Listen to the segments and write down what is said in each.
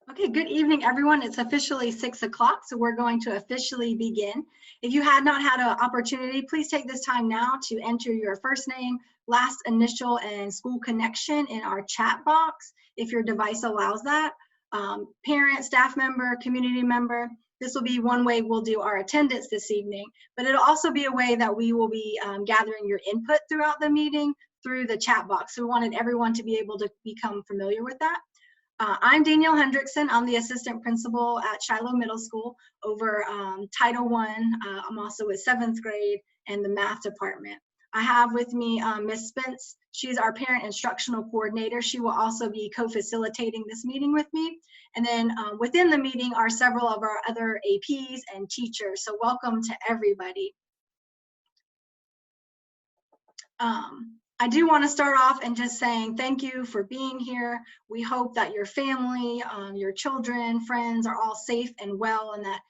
Okay, good evening, everyone. It's officially 6 o'clock, so we're going to officially begin. If you had not had an opportunity, please take this time now to enter your first name, last initial, and school connection in our chat box, if your device allows that. Parent, staff member, community member, this will be one way we'll do our attendance this evening, but it'll also be a way that we will be gathering your input throughout the meeting through the chat box. So we wanted everyone to be able to become familiar with that. I'm Danielle Hendrickson. I'm the assistant principal at Shiloh Middle School over Title I. I'm also with 7th grade and the math department. I have with me Ms. Spence. She's our parent instructional coordinator. She will also be co-facilitating this meeting with me. And then within the meeting are several of our other APs and teachers. So welcome to everybody. I do want to start off and just saying thank you for being here. We hope that your family, your children, friends are all safe and well, and that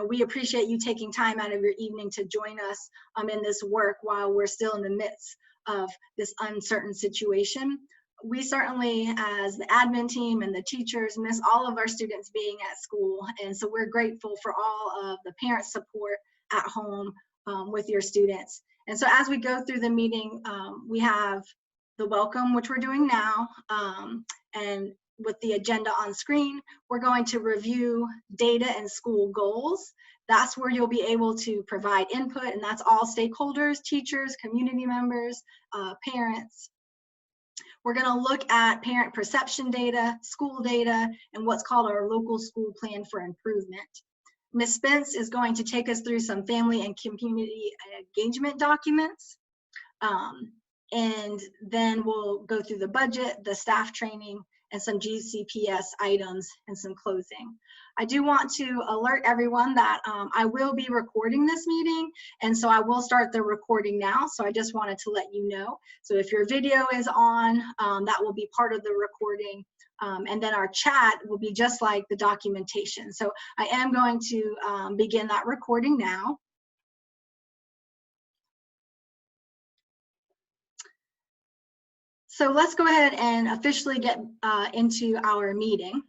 we appreciate you taking time out of your evening to join us in this work while we're still in the midst of this uncertain situation. We certainly, as the admin team and the teachers, miss all of our students being at school, and so we're grateful for all of the parent support at home with your students. And so as we go through the meeting, we have the welcome, which we're doing now, and with the agenda on screen, we're going to review data and school goals. That's where you'll be able to provide input, and that's all stakeholders, teachers, community members, parents. We're going to look at parent perception data, school data, and what's called our local school plan for improvement. Ms. Spence is going to take us through some family and community engagement documents. And then we'll go through the budget, the staff training, and some GCPS items and some closing. I do want to alert everyone that I will be recording this meeting, and so I will start the recording now. So I just wanted to let you know. So if your video is on, that will be part of the recording. And then our chat will be just like the documentation. So I am going to begin that recording now. So let's go ahead and officially get into our meeting.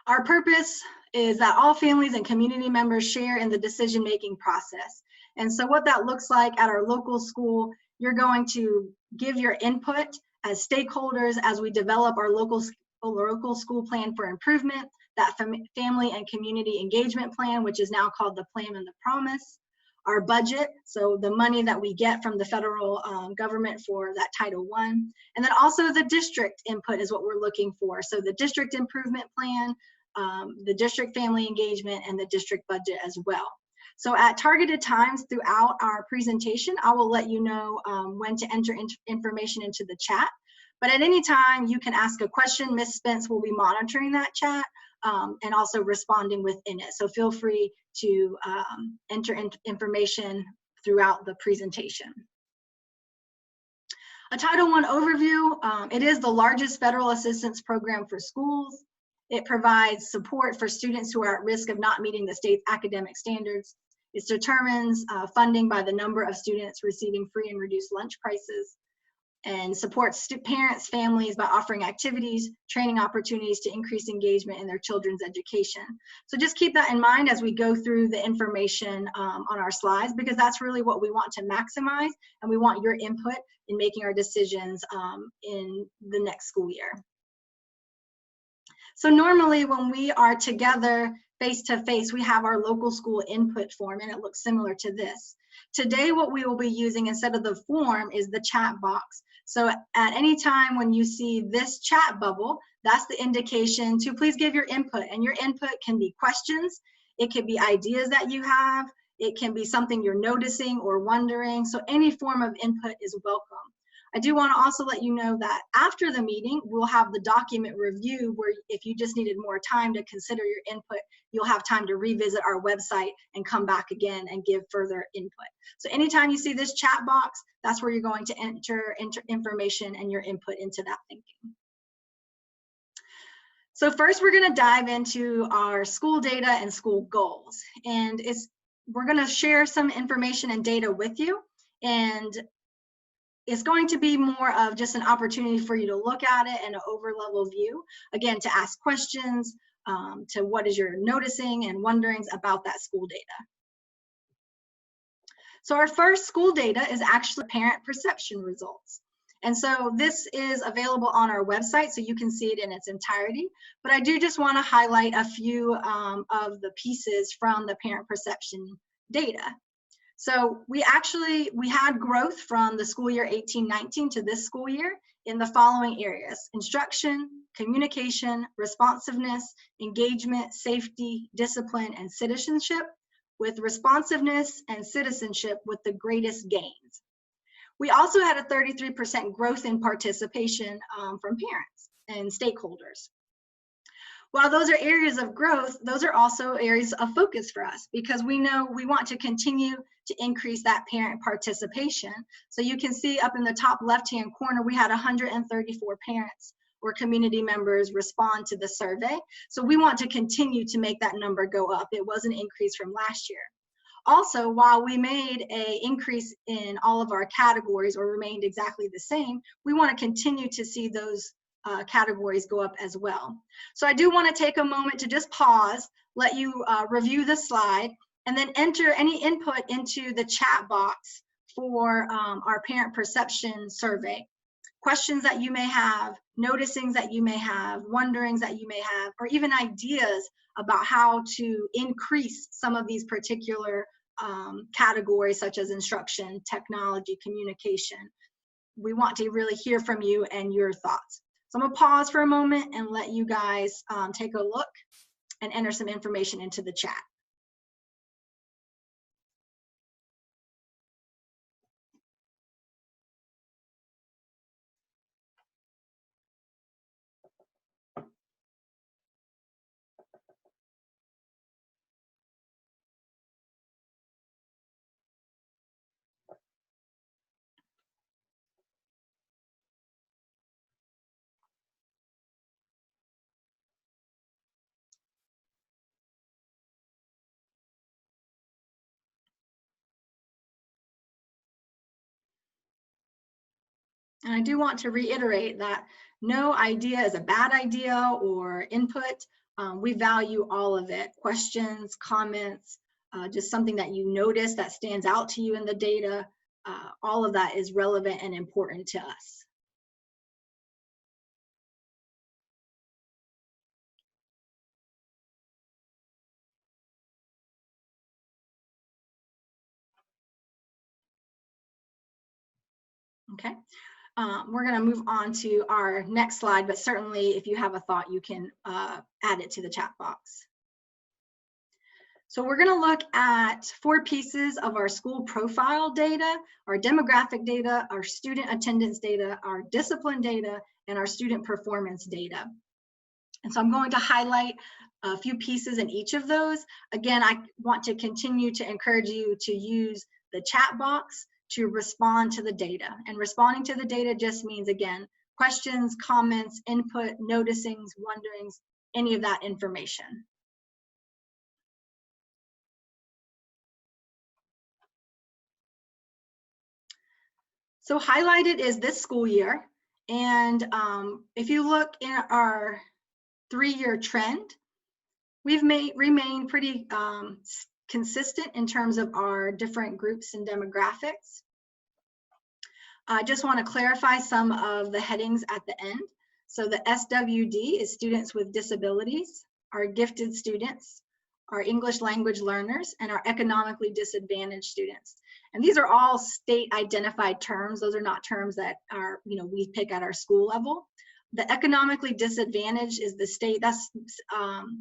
Our purpose is that all families and community members share in the decision-making process. And so what that looks like at our local school, you're going to give your input as stakeholders as we develop our local school plan for improvement, that family and community engagement plan, which is now called the Plan and the Promise, our budget, so the money that we get from the federal government for that Title I, and then also the district input is what we're looking for. So the district improvement plan, the district family engagement, and the district budget as well. So at targeted times throughout our presentation, I will let you know when to enter information into the chat. But at any time, you can ask a question. Ms. Spence will be monitoring that chat and also responding within it. So feel free to enter information throughout the presentation. A Title I overview, it is the largest federal assistance program for schools. It provides support for students who are at risk of not meeting the state's academic standards. It determines funding by the number of students receiving free and reduced lunch prices, and supports parents, families by offering activities, training opportunities to increase engagement in their children's education. So just keep that in mind as we go through the information on our slides, because that's really what we want to maximize, and we want your input in making our decisions in the next school year. So normally when we are together face-to-face, we have our local school input form, and it looks similar to this. Today, what we will be using instead of the form is the chat box. So at any time when you see this chat bubble, that's the indication to please give your input. And your input can be questions, it could be ideas that you have, it can be something you're noticing or wondering. So any form of input is welcome. I do want to also let you know that after the meeting, we'll have the document review where if you just needed more time to consider your input, you'll have time to revisit our website and come back again and give further input. So anytime you see this chat box, that's where you're going to enter information and your input into that thinking. So first, we're going to dive into our school data and school goals. And we're going to share some information and data with you. And it's going to be more of just an opportunity for you to look at it in an over-level view, again, to ask questions, to what is you're noticing and wonderings about that school data. So our first school data is actually parent perception results. And so this is available on our website, so you can see it in its entirety. But I do just want to highlight a few of the pieces from the parent perception data. So we had growth from the school year 18-19 to this school year in the following areas: instruction, communication, responsiveness, engagement, safety, discipline, and citizenship, with responsiveness and citizenship with the greatest gains. We also had a 33% growth in participation from parents and stakeholders. While those are areas of growth, those are also areas of focus for us, because we know we want to continue to increase that parent participation. So you can see up in the top left-hand corner, we had 134 parents or community members respond to the survey. So we want to continue to make that number go up. It was an increase from last year. Also, while we made an increase in all of our categories or remained exactly the same, we want to continue to see those categories go up as well. So I do want to take a moment to just pause, let you review the slide, and then enter any input into the chat box for our parent perception survey. Questions that you may have, noticings that you may have, wonderings that you may have, or even ideas about how to increase some of these particular categories, such as instruction, technology, communication. We want to really hear from you and your thoughts. So I'm gonna pause for a moment and let you guys take a look and enter some information into the chat. And I do want to reiterate that no idea is a bad idea or input. We value all of it. Questions, comments, just something that you notice that stands out to you in the data. All of that is relevant and important to us. Okay. We're going to move on to our next slide, but certainly if you have a thought, you can add it to the chat box. So we're going to look at 4 pieces of our school profile data, our demographic data, our student attendance data, our discipline data, and our student performance data. And so I'm going to highlight a few pieces in each of those. Again, I want to continue to encourage you to use the chat box to respond to the data. And responding to the data just means, again, questions, comments, input, noticings, wonderings, any of that information. So highlighted is this school year. And if you look in our 3-year trend, we've remained pretty consistent in terms of our different groups and demographics. I just want to clarify some of the headings at the end. So the SWD is students with disabilities, our gifted students, our English language learners, and our economically disadvantaged students. And these are all state identified terms. Those are not terms that are, we pick at our school level. The economically disadvantaged is the state, that's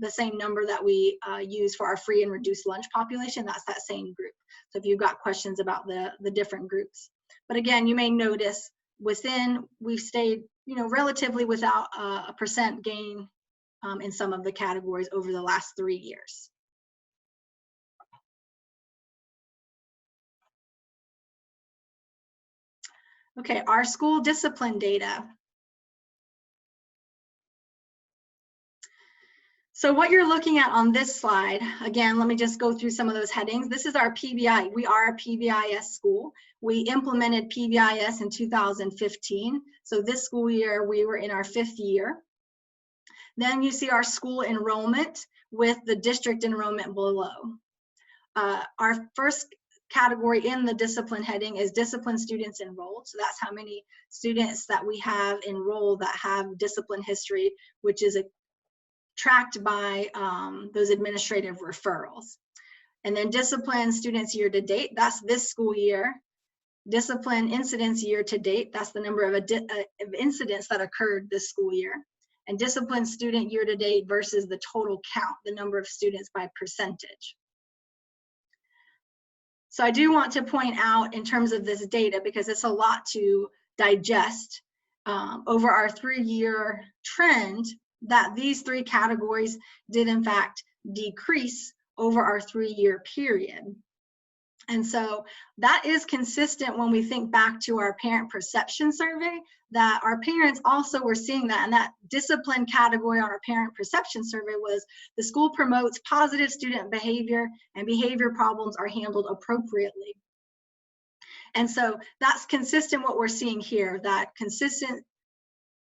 the same number that we use for our free and reduced lunch population. That's that same group. So if you've got questions about the different groups. But again, you may notice we've stayed, relatively without a percent gain in some of the categories over the last 3 years. Okay, our school discipline data. So what you're looking at on this slide, again, let me just go through some of those headings. This is our PBI. We are a PBIS school. We implemented PBIS in 2015. So this school year, we were in our 5th year. Then you see our school enrollment with the district enrollment below. Our first category in the discipline heading is discipline students enrolled. So that's how many students that we have enrolled that have discipline history, which is tracked by those administrative referrals. And then discipline students year to date, that's this school year. Discipline incidents year to date, that's the number of incidents that occurred this school year. And discipline student year to date versus the total count, the number of students by percentage. So I do want to point out in terms of this data, because it's a lot to digest, over our 3-year trend, that these 3 categories did in fact decrease over our 3-year period. And so that is consistent when we think back to our parent perception survey, that our parents also were seeing that, and that discipline category on our parent perception survey was the school promotes positive student behavior and behavior problems are handled appropriately. And so that's consistent what we're seeing here, that consistent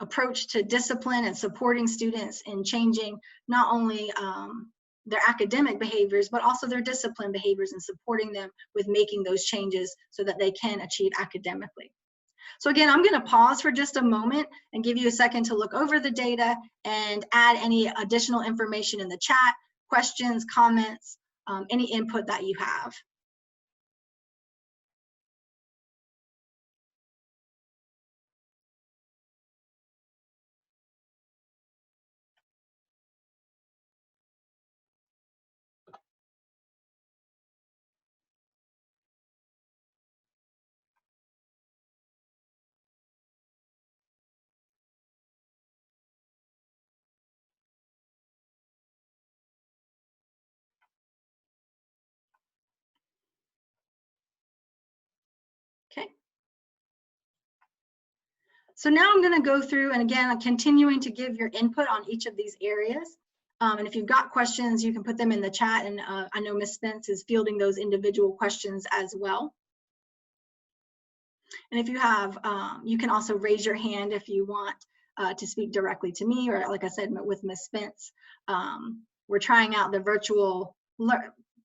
approach to discipline and supporting students in changing not only their academic behaviors, but also their discipline behaviors and supporting them with making those changes so that they can achieve academically. So again, I'm going to pause for just a moment and give you a second to look over the data and add any additional information in the chat, questions, comments, any input that you have. Okay. So now I'm going to go through, and again, I'm continuing to give your input on each of these areas. And if you've got questions, you can put them in the chat, and I know Ms. Spence is fielding those individual questions as well. And if you have, you can also raise your hand if you want to speak directly to me, or like I said, with Ms. Spence. We're trying out the virtual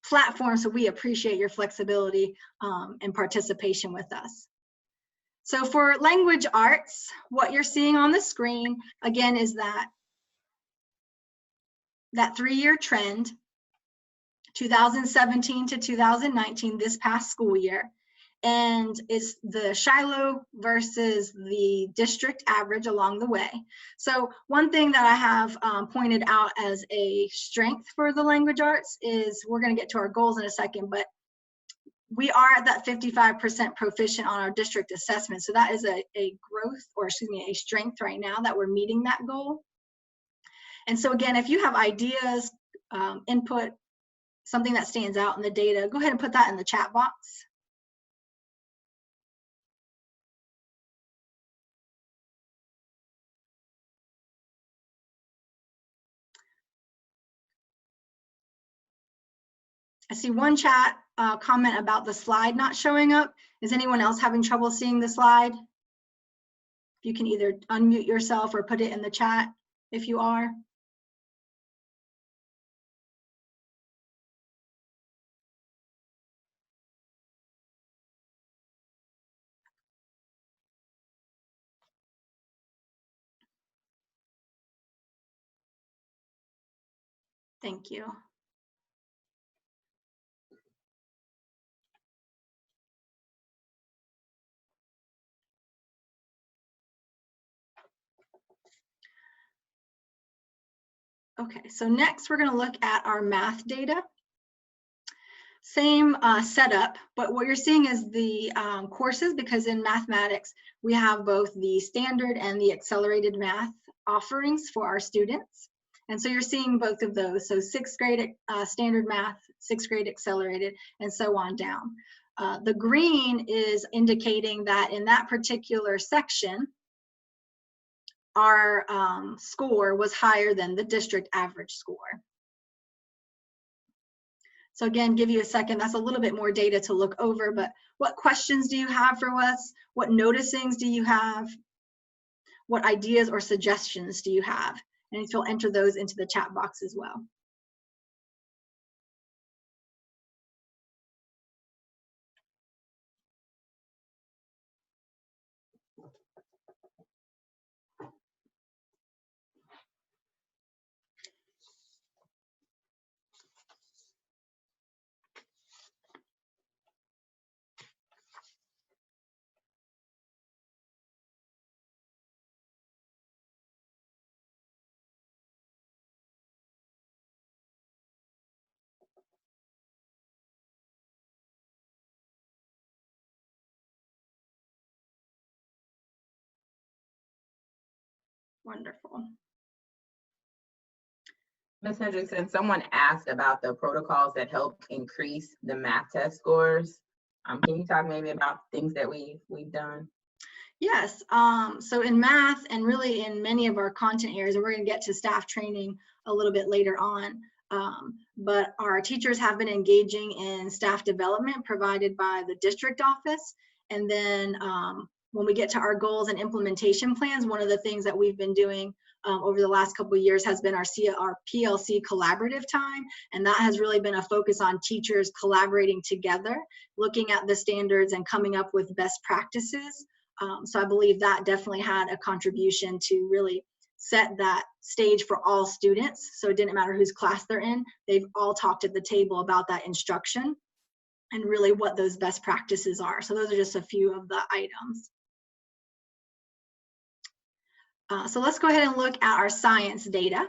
platform, so we appreciate your flexibility and participation with us. So for language arts, what you're seeing on the screen, again, is that 3-year trend, 2017 to 2019, this past school year. And it's the Shiloh versus the district average along the way. So one thing that I have pointed out as a strength for the language arts is, we're going to get to our goals in a second, but we are at that 55% proficient on our district assessment. So that is a growth, or excuse me, a strength right now that we're meeting that goal. And so again, if you have ideas, input, something that stands out in the data, go ahead and put that in the chat box. I see one chat comment about the slide not showing up. Is anyone else having trouble seeing the slide? You can either unmute yourself or put it in the chat if you are. Thank you. Okay, so next we're going to look at our math data. Same setup, but what you're seeing is the courses, because in mathematics, we have both the standard and the accelerated math offerings for our students. And so you're seeing both of those. So 6th grade standard math, 6th grade accelerated, and so on down. The green is indicating that in that particular section, our score was higher than the district average score. So again, give you a second. That's a little bit more data to look over, but what questions do you have for us? What noticings do you have? What ideas or suggestions do you have? And if you'll enter those into the chat box as well. Wonderful. Ms. Hendrickson, someone asked about the protocols that help increase the math test scores. Can you talk maybe about things that we've done? Yes, so in math and really in many of our content areas, and we're going to get to staff training a little bit later on, but our teachers have been engaging in staff development provided by the district office. And then when we get to our goals and implementation plans, one of the things that we've been doing over the last couple of years has been our PLC collaborative time. And that has really been a focus on teachers collaborating together, looking at the standards and coming up with best practices. So I believe that definitely had a contribution to really set that stage for all students. So it didn't matter whose class they're in, they've all talked at the table about that instruction and really what those best practices are. So those are just a few of the items. So let's go ahead and look at our science data.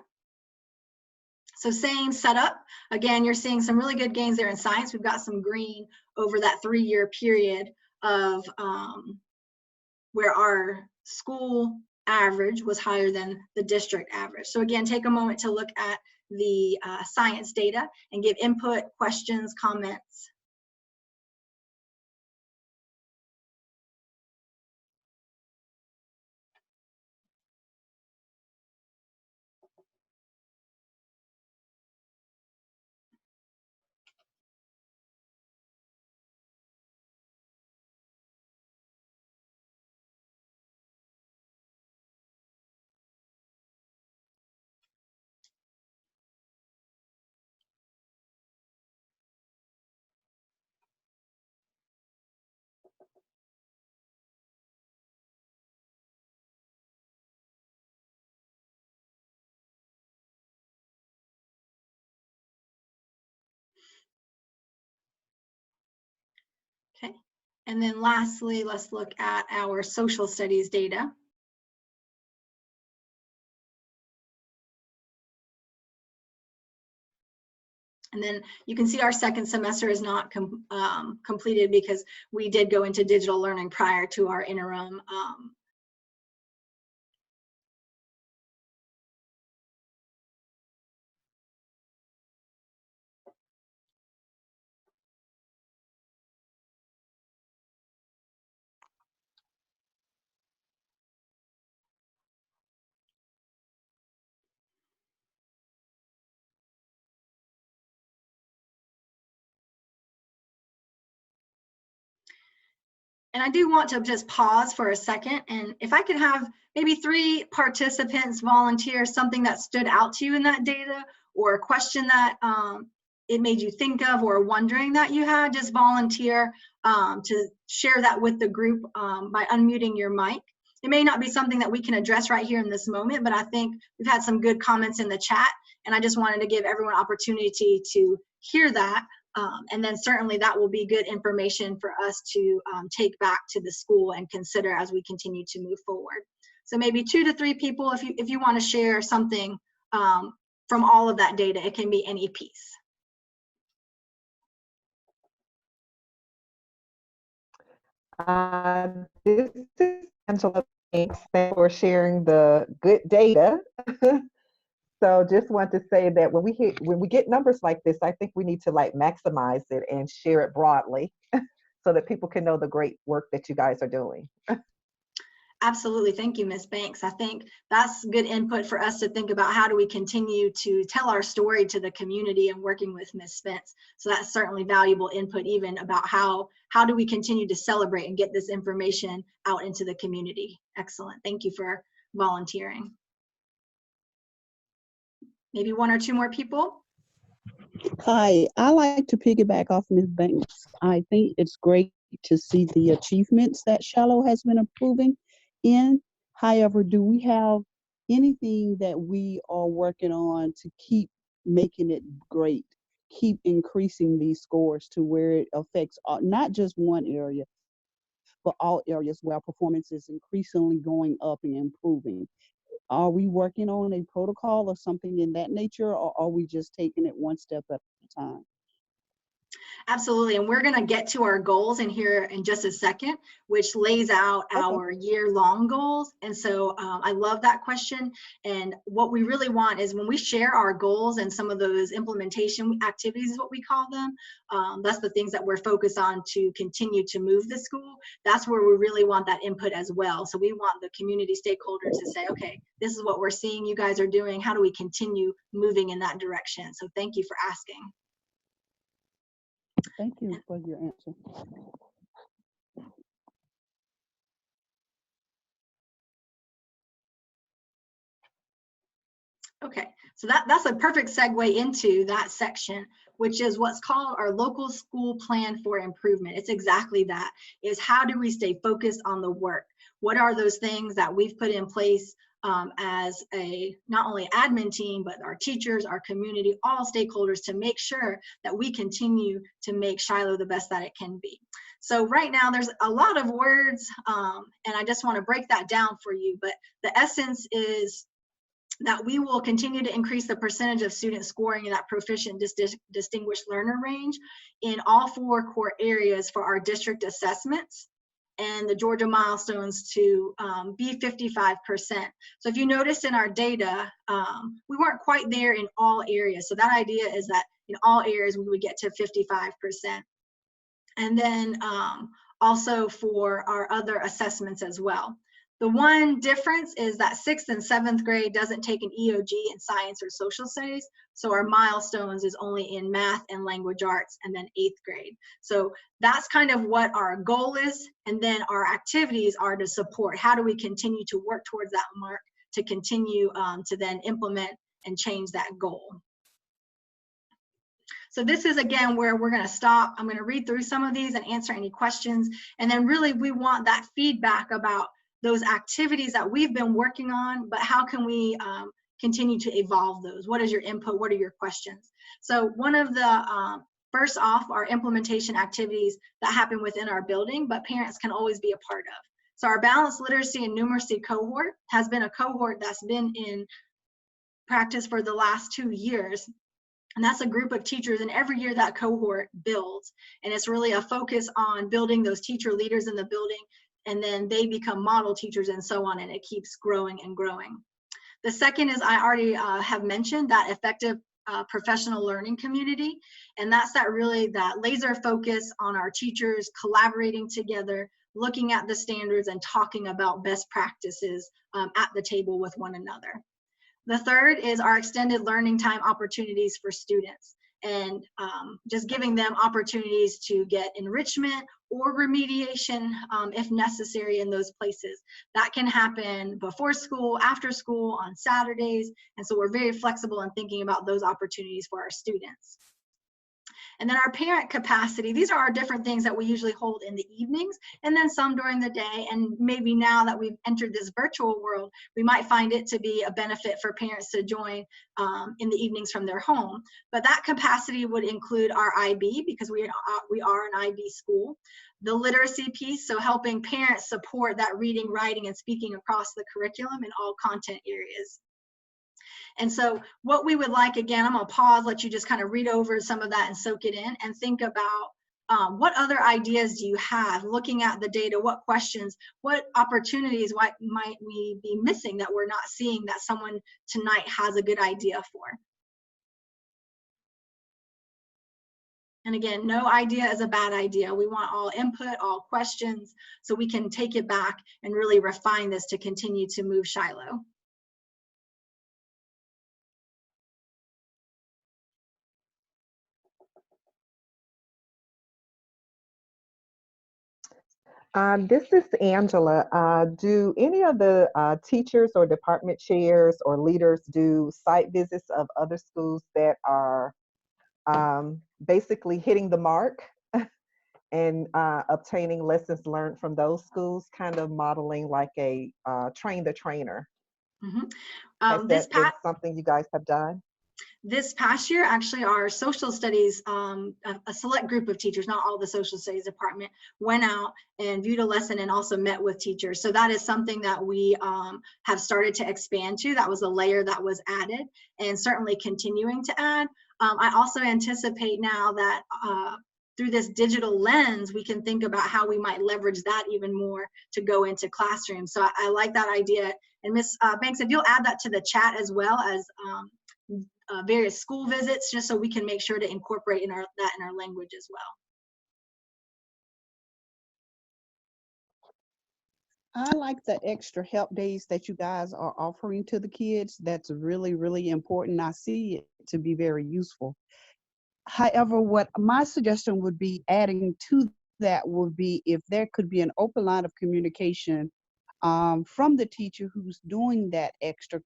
So same setup. Again, you're seeing some really good gains there in science. We've got some green over that 3-year period of where our school average was higher than the district average. So again, take a moment to look at the science data and give input, questions, comments. Okay, and then lastly, let's look at our social studies data. And then you can see our second semester is not completed because we did go into digital learning prior to our interim And I do want to just pause for a second. And if I could have maybe 3 participants volunteer something that stood out to you in that data, or a question that it made you think of, or wondering that you had, just volunteer to share that with the group by unmuting your mic. It may not be something that we can address right here in this moment, but I think we've had some good comments in the chat, and I just wanted to give everyone opportunity to hear that. And then certainly that will be good information for us to take back to the school and consider as we continue to move forward. So maybe 2 to 3 people, if you want to share something from all of that data, it can be any piece. This is Angela. Thanks for sharing the good data. So just want to say that when we get numbers like this, I think we need to like maximize it and share it broadly so that people can know the great work that you guys are doing. Absolutely. Thank you, Ms. Banks. I think that's good input for us to think about how do we continue to tell our story to the community and working with Ms. Spence. So that's certainly valuable input, even about how do we continue to celebrate and get this information out into the community. Excellent. Thank you for volunteering. Maybe one or two more people. Hi, I like to piggyback off Ms. Banks. I think it's great to see the achievements that Shiloh has been improving in. However, do we have anything that we are working on to keep making it great, keep increasing these scores to where it affects not just one area, but all areas where performance is increasingly going up and improving? Are we working on a protocol or something in that nature, or are we just taking it one step at a time? Absolutely. And we're going to get to our goals in here in just a second, which lays out our year-long goals. And so I love that question. And what we really want is when we share our goals and some of those implementation activities is what we call them. That's the things that we're focused on to continue to move the school. That's where we really want that input as well. So we want the community stakeholders to say, okay, this is what we're seeing you guys are doing. How do we continue moving in that direction? So thank you for asking. Thank you for your answer. Okay, so that's a perfect segue into that section, which is what's called our local school plan for improvement. It's exactly that, is how do we stay focused on the work? What are those things that we've put in place as a not only admin team, but our teachers, our community, all stakeholders to make sure that we continue to make Shiloh the best that it can be. So right now there's a lot of words and I just want to break that down for you, but the essence is that we will continue to increase the percentage of students scoring in that proficient distinguished learner range in all 4 core areas for our district assessments and the Georgia milestones to be 55%. So if you noticed in our data, we weren't quite there in all areas. So that idea is that in all areas we would get to 55%. And then also for our other assessments as well. The one difference is that 6th and 7th grade doesn't take an EOG in science or social studies. So our milestones is only in math and language arts, and then 8th grade. So that's kind of what our goal is. And then our activities are to support. How do we continue to work towards that mark to continue to then implement and change that goal? So this is, again, where we're going to stop. I'm going to read through some of these and answer any questions. And then really we want that feedback about those activities that we've been working on, but how can we continue to evolve those? What is your input? What are your questions? So one of the, first off, our implementation activities that happen within our building, but parents can always be a part of. So our balanced literacy and numeracy cohort has been a cohort that's been in practice for the last 2 years. And that's a group of teachers, and every year that cohort builds. And it's really a focus on building those teacher leaders in the building, and then they become model teachers and so on, and it keeps growing and growing. The second is, I already have mentioned, that effective professional learning community. And that's that really that laser focus on our teachers collaborating together, looking at the standards and talking about best practices at the table with one another. The third is our extended learning time opportunities for students, and just giving them opportunities to get enrichment or remediation if necessary in those places. That can happen before school, after school, on Saturdays, and so we're very flexible in thinking about those opportunities for our students. And then our parent capacity, these are our different things that we usually hold in the evenings, and then some during the day. And maybe now that we've entered this virtual world, we might find it to be a benefit for parents to join in the evenings from their home. But that capacity would include our IB, because we are an IB school. The literacy piece, so helping parents support that reading, writing, and speaking across the curriculum in all content areas. And so what we would like, again, I'm gonna pause, let you just kind of read over some of that and soak it in, and think about what other ideas do you have, looking at the data, what questions, what opportunities might we be missing that we're not seeing that someone tonight has a good idea for. And again, no idea is a bad idea. We want all input, all questions, so we can take it back and really refine this to continue to move Shiloh. This is Angela. Do any of the teachers or department chairs or leaders do site visits of other schools that are basically hitting the mark and obtaining lessons learned from those schools, kind of modeling like a train the trainer? Mm-hmm. Is something you guys have done? This past year, actually, our social studies, a select group of teachers, not all the social studies department, went out and viewed a lesson and also met with teachers. So that is something that we have started to expand to. That was a layer that was added, and certainly continuing to add. I also anticipate now that through this digital lens, we can think about how we might leverage that even more to go into classrooms. So I like that idea. And Ms. Banks, if you'll add that to the chat as well as various school visits, just so we can make sure to incorporate that in our language as well. I like the extra help days that you guys are offering to the kids. That's really, really important. I see it to be very useful. However, what my suggestion would be adding to that would be if there could be an open line of communication from the teacher who's doing that extra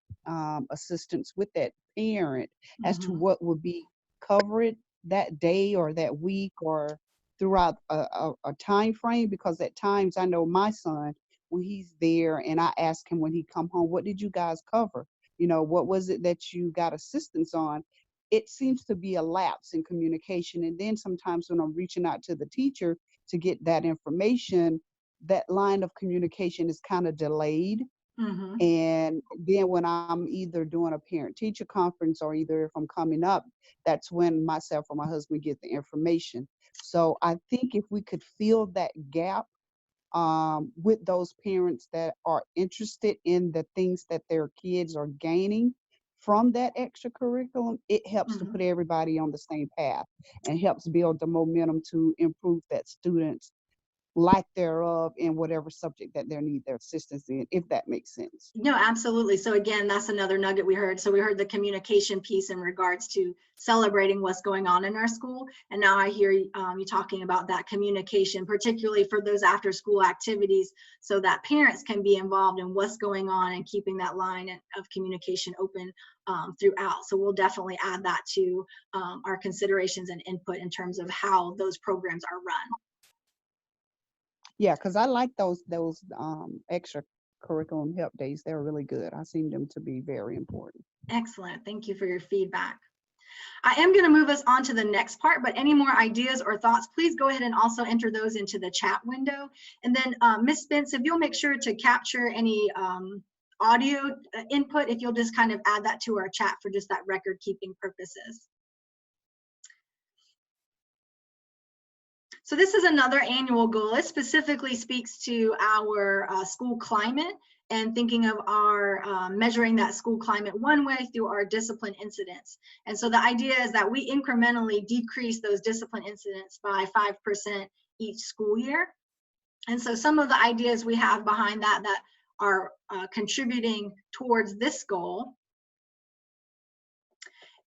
assistance with that parent as to what would be covered that day or that week or throughout a time frame. Because at times I know my son, when he's there and I ask him when he come home, what did you guys cover? You know, what was it that you got assistance on? It seems to be a lapse in communication. And then sometimes when I'm reaching out to the teacher to get that information, that line of communication is kind of delayed. And then when I'm either doing a parent teacher conference or either if I'm coming up, that's when myself or my husband get the information. So I think if we could fill that gap with those parents that are interested in the things that their kids are gaining from that extra curriculum, it helps to put everybody on the same path and helps build the momentum to improve that student's lack thereof in whatever subject that they need their assistance in, if that makes sense. No, absolutely. So again, that's another nugget we heard. So we heard the communication piece in regards to celebrating what's going on in our school. And now I hear you talking about that communication, particularly for those after school activities, so that parents can be involved in what's going on and keeping that line of communication open throughout. So we'll definitely add that to our considerations and input in terms of how those programs are run. Yeah, because I like those extra curriculum help days. They're really good. I seem them to be very important. Excellent. Thank you for your feedback. I am going to move us on to the next part, but any more ideas or thoughts, please go ahead and also enter those into the chat window. And then Ms. Spence, if you'll make sure to capture any audio input, if you'll just kind of add that to our chat for just that record keeping purposes. So this is another annual goal. It specifically speaks to our school climate and thinking of our measuring that school climate one way through our discipline incidents. And so the idea is that we incrementally decrease those discipline incidents by 5% each school year. And so some of the ideas we have behind that are contributing towards this goal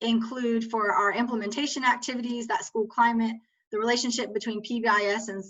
include, for our implementation activities, that school climate, the relationship between PBIS and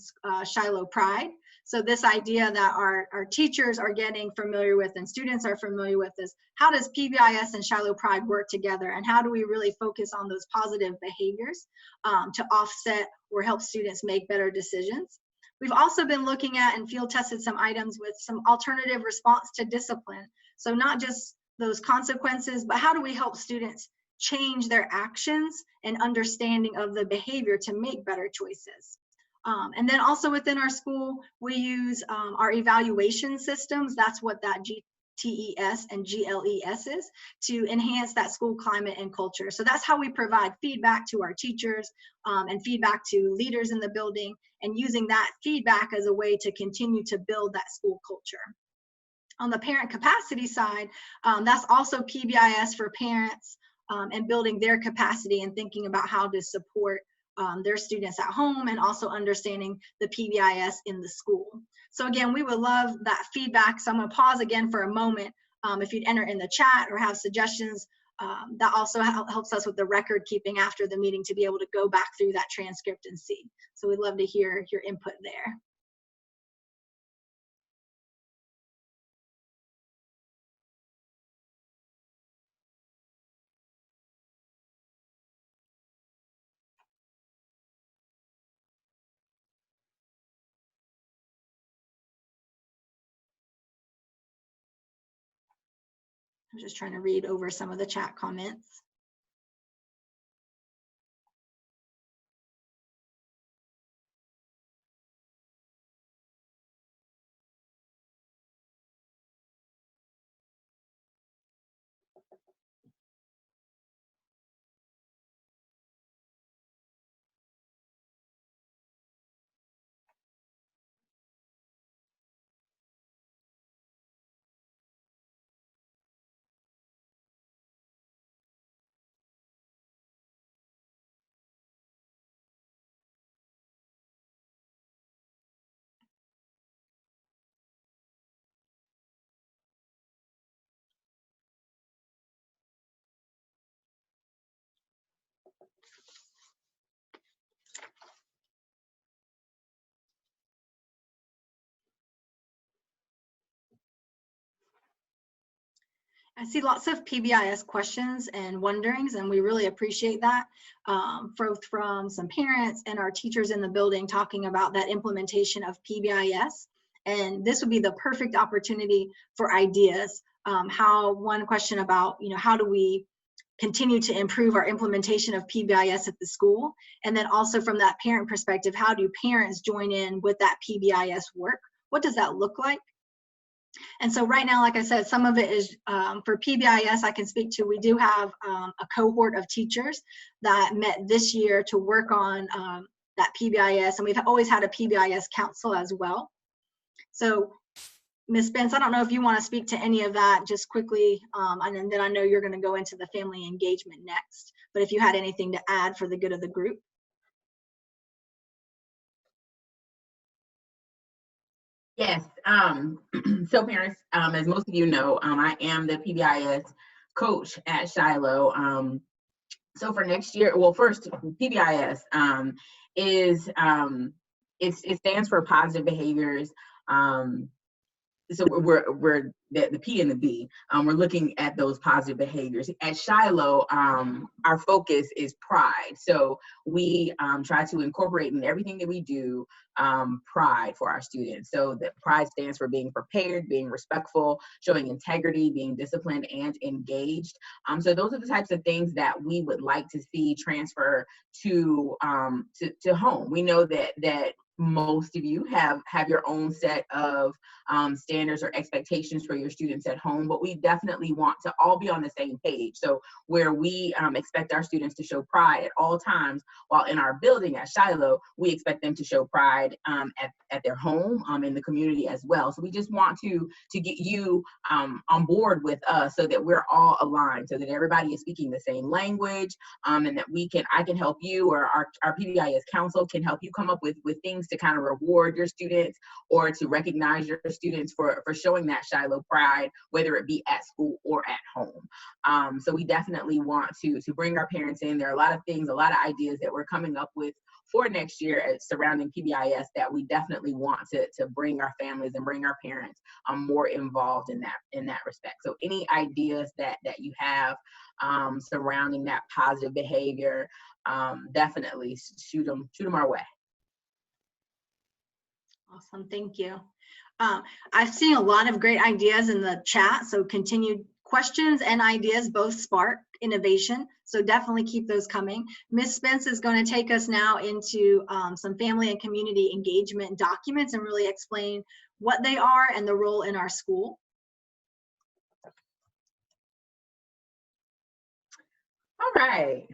Shiloh Pride. So this idea that our teachers are getting familiar with and students are familiar with is, how does PBIS and Shiloh Pride work together, and how do we really focus on those positive behaviors to offset or help students make better decisions? We've also been looking at and field tested some items with some alternative response to discipline. So not just those consequences, but how do we help students change their actions and understanding of the behavior to make better choices. And then also within our school, we use our evaluation systems. That's what that GTES and GLES is, to enhance that school climate and culture. So that's how we provide feedback to our teachers and feedback to leaders in the building, and using that feedback as a way to continue to build that school culture. On the parent capacity side, that's also PBIS for parents, and building their capacity and thinking about how to support their students at home, and also understanding the PBIS in the school. So again, we would love that feedback. So I'm going to pause again for a moment. If you'd enter in the chat or have suggestions, that also helps us with the record keeping after the meeting to be able to go back through that transcript and see. So we'd love to hear your input there. I'm just trying to read over some of the chat comments. I see lots of PBIS questions and wonderings, and we really appreciate that from some parents and our teachers in the building talking about that implementation of PBIS. And this would be the perfect opportunity for ideas. One question about, how do we continue to improve our implementation of PBIS at the school? And then also from that parent perspective, how do parents join in with that PBIS work? What does that look like? And so right now, like I said, some of it is for PBIS I can speak to. We do have a cohort of teachers that met this year to work on that PBIS, and we've always had a PBIS council as well. So Ms. Spence, I don't know if you want to speak to any of that just quickly, and then I know you're going to go into the family engagement next, but if you had anything to add for the good of the group. Yes, so parents, as most of you know, I am the PBIS coach at Shiloh. So for next year, well, first, PBIS it stands for positive behaviors. So we're the P and the B. We're looking at those positive behaviors. At Shiloh, our focus is pride. So we try to incorporate in everything that we do pride for our students. So that pride stands for being prepared, being respectful, showing integrity, being disciplined and engaged. So those are the types of things that we would like to see transfer to home. We know that most of you have your own set of standards or expectations for your students at home, but we definitely want to all be on the same page. So where we expect our students to show pride at all times, while in our building at Shiloh, we expect them to show pride at their home, in the community as well. So we just want to get you on board with us so that we're all aligned, so that everybody is speaking the same language, and that I can help you, or our PBIS council can help you come up with things to kind of reward your students or to recognize your students for showing that Shiloh pride, whether it be at school or at home. So we definitely want to bring our parents in. There are a lot of things, a lot of ideas that we're coming up with for next year surrounding PBIS that we definitely want to bring our families and bring our parents more involved in that respect. So any ideas that you have surrounding that positive behavior, definitely shoot them our way. Awesome, thank you. I've seen a lot of great ideas in the chat, so continued questions and ideas both spark innovation, so definitely keep those coming. Ms. Spence is going to take us now into some family and community engagement documents and really explain what they are and the role in our school. All right.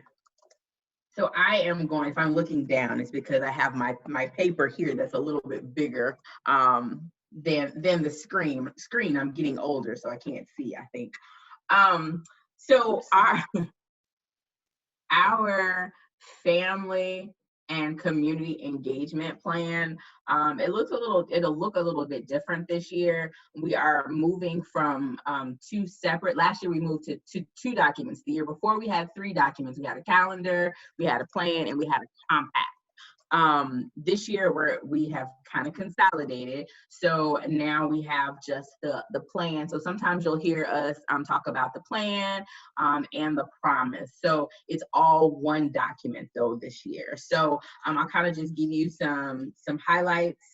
So I am going, if I'm looking down, it's because I have my paper here that's a little bit bigger than the screen. I'm getting older, so I can't see, I think. So our family and community engagement plan. It'll look a little bit different this year. We are moving from two separate, last year we moved to two documents. The year before we had 3 documents. We had a calendar, we had a plan, and we had a compact. This year we have kind of consolidated. So now we have just the plan. So sometimes you'll hear us talk about the plan and the promise. So it's all one document though this year. So I'll kind of just give you some highlights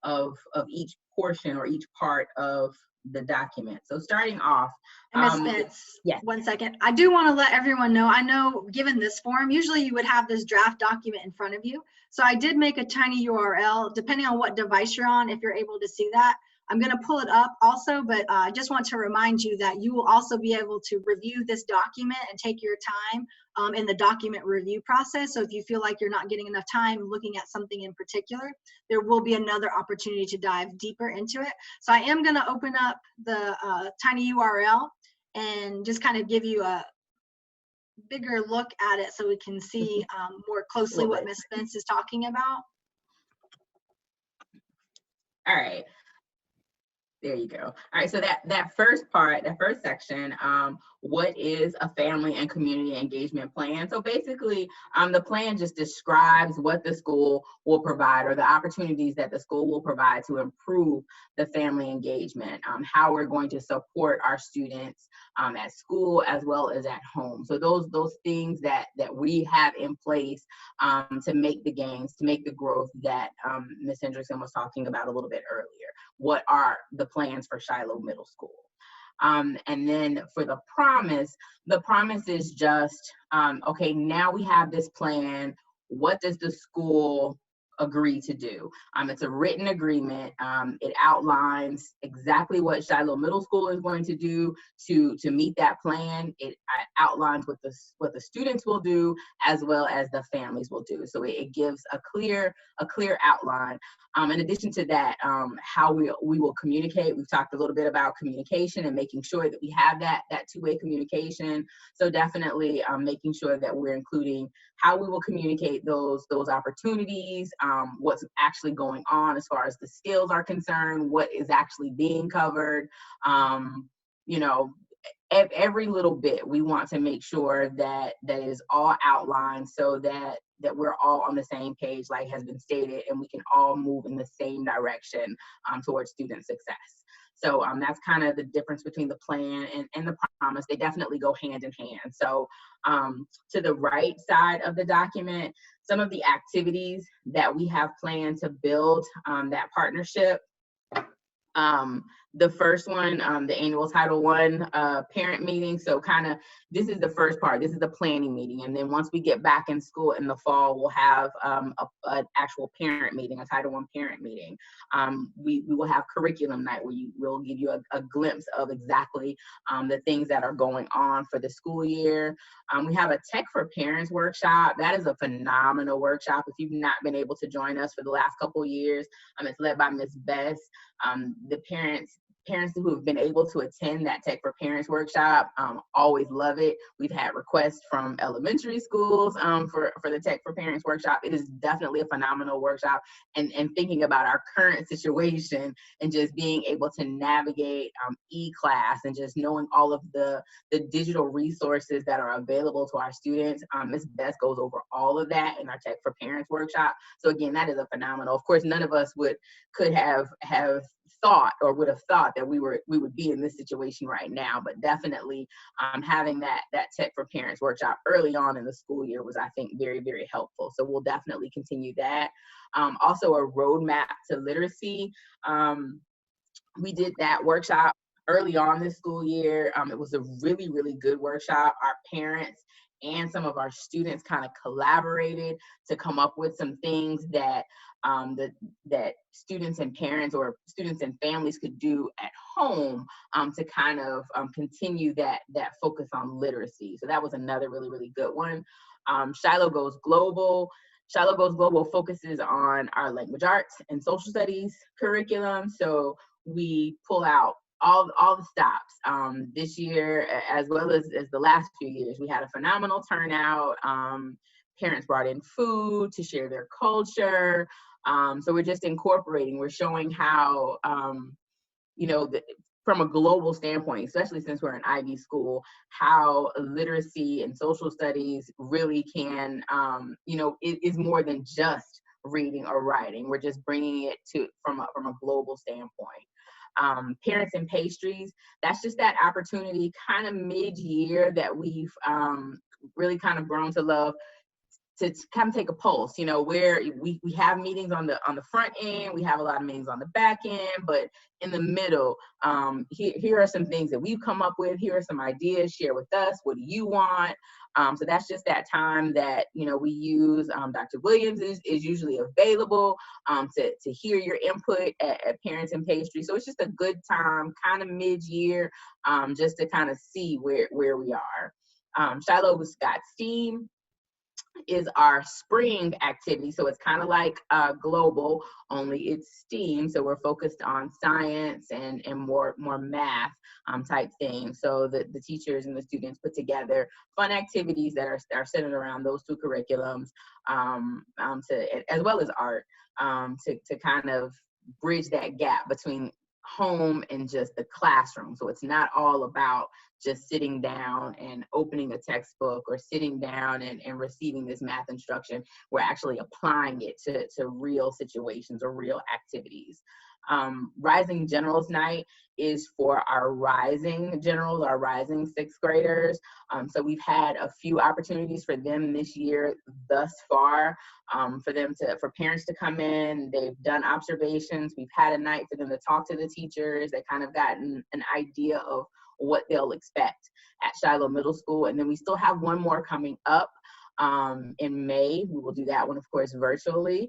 of each portion or each part of the document. So starting off, Ms. Spence, yes. 1 second. I do want to let everyone know, I know given this form, usually you would have this draft document in front of you. So I did make a tiny URL, depending on what device you're on, if you're able to see that. I'm going to pull it up also, but I just want to remind you that you will also be able to review this document and take your time in the document review process. So if you feel like you're not getting enough time looking at something in particular, there will be another opportunity to dive deeper into it. So I am going to open up the tiny URL and just kind of give you a bigger look at it so we can see more closely what Ms. Spence is talking about. All right. There you go. All right, so that first part, that first section, what is a family and community engagement plan? So basically, the plan just describes what the school will provide or the opportunities that the school will provide to improve the family engagement, how we're going to support our students at school as well as at home. So those things that we have in place to make the gains, to make the growth that Ms. Hendrickson was talking about a little bit earlier. What are the plans for Shiloh Middle School? And then for the promise is just, okay, now we have this plan. What does the school agree to do? It's a written agreement. It outlines exactly what Shiloh Middle School is going to do to meet that plan. It outlines what the students will do as well as the families will do. So it gives a clear outline. In addition to that, how we will communicate. We've talked a little bit about communication and making sure that we have that two-way communication. So definitely making sure that we're including how we will communicate those opportunities, what's actually going on as far as the skills are concerned, what is actually being covered, you know, every little bit. We want to make sure that is all outlined so that we're all on the same page, like has been stated, and we can all move in the same direction towards student success. So that's kind of the difference between the plan and the promise. They definitely go hand in hand. So to the right side of the document, some of the activities that we have planned to build that partnership. The first one, the annual Title I parent meeting. So kind of, this is the first part. This is the planning meeting. And then once we get back in school in the fall, we'll have an actual parent meeting, a Title I parent meeting. We will have curriculum night where we'll give you a glimpse of exactly the things that are going on for the school year. We have a Tech for Parents workshop. That is a phenomenal workshop. If you've not been able to join us for the last couple of years, it's led by Ms. Bess. The parents who have been able to attend that Tech for Parents workshop always love it. We've had requests from elementary schools for the Tech for Parents workshop. It is definitely a phenomenal workshop, and thinking about our current situation and just being able to navigate e-class and just knowing all of the digital resources that are available to our students. Ms. Bess goes over all of that in our Tech for Parents workshop. So again, that is a phenomenal. Of course, none of us could have thought or would have thought that we would be in this situation right now, but definitely having that Tech for Parents workshop early on in the school year was, I think, very, very helpful. So we'll definitely continue that. Also a roadmap to literacy. We did that workshop early on this school year. It was a really, really good workshop. Our parents and some of our students kind of collaborated to come up with some things that that students and parents or students and families could do at home to kind of continue that focus on literacy. So that was another really, really good one. Shiloh Goes Global. Shiloh Goes Global focuses on our language arts and social studies curriculum. So we pull out all the stops this year, as well as the last few years. We had a phenomenal turnout. parents brought in food to share their culture. So we're just incorporating, we're showing how, you know, from a global standpoint, especially since we're an Ivy school, how literacy and social studies really can, you know, it is more than just reading or writing. We're just bringing it to from a global standpoint. Parents and pastries, that's just that opportunity kind of mid-year that we've really kind of grown to love, to kind of take a pulse, you know, where we have meetings on the front end, we have a lot of meetings on the back end, but in the middle, here are some things that we've come up with, here are some ideas, share with us, what do you want? So that's just that time that, you know, we use. Dr. Williams is usually available to hear your input at Parents and Pastry. So it's just a good time, kind of mid-year, just to kind of see where we are. Shiloh Got STEAM is our spring activity. So it's kind of like global, only it's STEAM. So we're focused on science and more math type things. So the teachers and the students put together fun activities that are centered around those two curriculums, as well as art, to kind of bridge that gap between home and just the classroom. So it's not all about just sitting down and opening a textbook or sitting down and receiving this math instruction. We're actually applying it to real situations or real activities. Rising Generals Night is for our rising generals, our rising sixth graders. So we've had a few opportunities for them this year thus far, for parents to come in. They've done observations. We've had a night for them to talk to the teachers. They kind of gotten an idea of what they'll expect at Shiloh Middle School. And then we still have one more coming up in May. We will do that one, of course, virtually.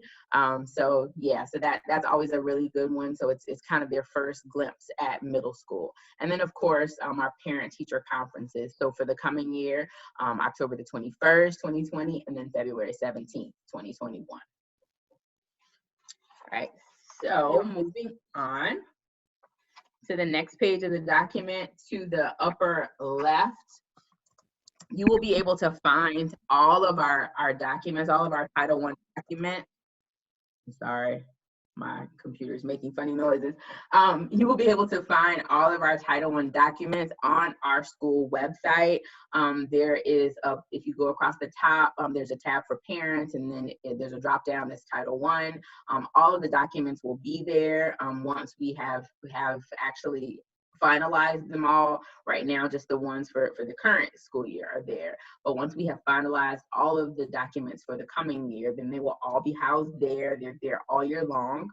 So yeah, so that's always a really good one. So it's kind of their first glimpse at middle school. And then of course, our parent teacher conferences. So for the coming year, October the 21st, 2020, and then February 17th, 2021. All right, so moving on to the next page of the document, to the upper left, you will be able to find all of our documents, all of our Title I documents. I'm sorry, my computer's making funny noises. You will be able to find all of our Title I documents on our school website. There is if you go across the top, there's a tab for parents, and then there's a drop down that's Title I. All of the documents will be there once we have actually finalized them all. Right now, just the ones for the current school year are there. But once we have finalized all of the documents for the coming year, then they will all be housed there. They're there all year long.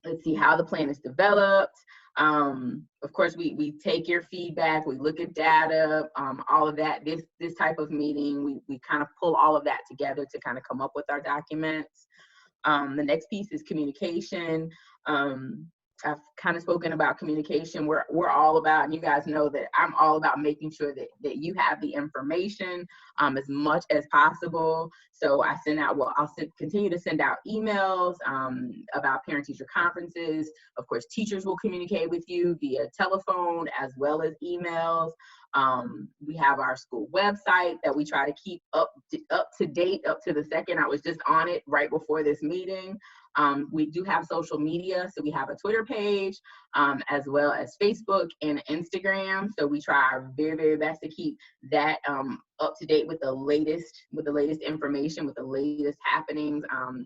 Let's see how the plan is developed. Of course, we take your feedback, we look at data, all of that. This type of meeting, we kind of pull all of that together to kind of come up with our documents. The next piece is communication. I've kind of spoken about communication. We're all about, and you guys know that I'm all about making sure that you have the information as much as possible. So I send out, I'll continue to send out emails about parent-teacher conferences. Of course, teachers will communicate with you via telephone as well as emails. We have our school website that we try to keep up to date, up to the second. I was just on it right before this meeting. We do have social media, so we have a Twitter page, as well as Facebook and Instagram. So we try our very, very best to keep that up to date with the latest information, with the latest happenings.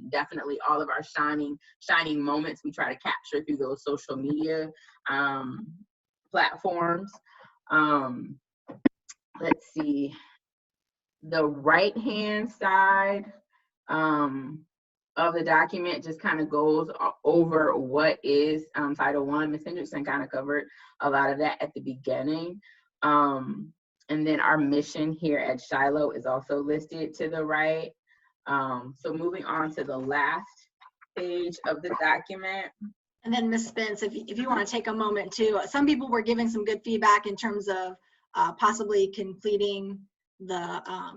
Definitely all of our shining moments we try to capture through those social media platforms. Let's see, the right-hand side of the document just kind of goes over what is Title I. Ms. Hendrickson kind of covered a lot of that at the beginning. And then our mission here at Shiloh is also listed to the right. So moving on to the last page of the document. And then Ms. Spence, if you want to take a moment too, some people were giving some good feedback in terms of possibly completing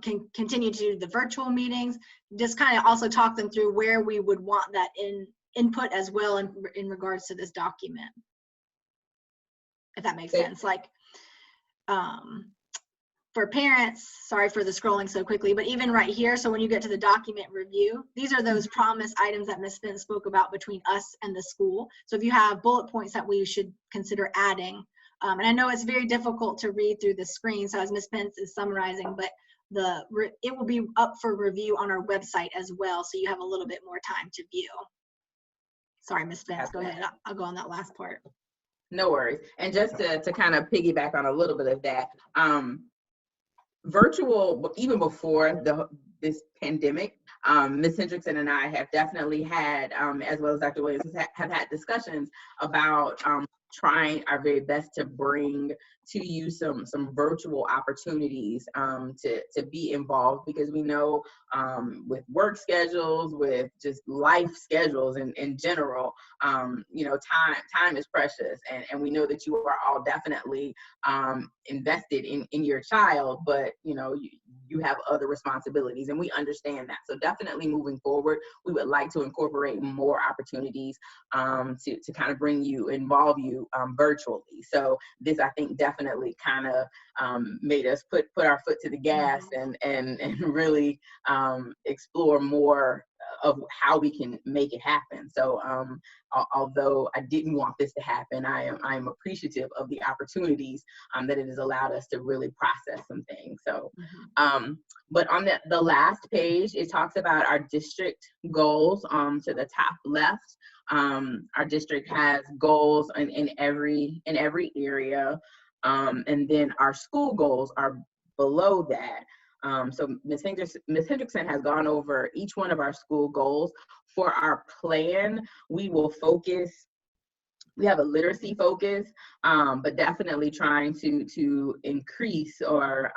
continue to do the virtual meetings. Just kind of also talk them through where we would want that input as well in regards to this document, if that makes sense. Like for parents, sorry for the scrolling so quickly, but even right here, so when you get to the document review, these are those promise items that Ms. Spence spoke about between us and the school. So if you have bullet points that we should consider adding, and I know it's very difficult to read through the screen, so as Ms. Spence is summarizing, but it will be up for review on our website as well, so you have a little bit more time to view. Sorry, Ms. Spence, go ahead. I'll go on that last part. No worries. And just to kind of piggyback on a little bit of that, virtual, even before this pandemic, Ms. Hendrickson and I have definitely had, as well as Dr. Williams, have had discussions about trying our very best to bring to you some virtual opportunities to be involved, because we know with work schedules, with just life schedules in general, you know, time is precious, and we know that you are all definitely invested in your child, but you know, you have other responsibilities, and we understand that. So definitely moving forward, we would like to incorporate more opportunities to kind of involve you virtually. So this, I think, definitely kind of made us put our foot to the gas and really explore more of how we can make it happen. So although I didn't want this to happen, I am appreciative of the opportunities that it has allowed us to really process some things. So but on the last page, it talks about our district goals to the top left. Our district has goals in every area, and then our school goals are below that. So Ms. Hendrickson has gone over each one of our school goals. For our plan, we will focus. We have a literacy focus, but definitely trying to increase or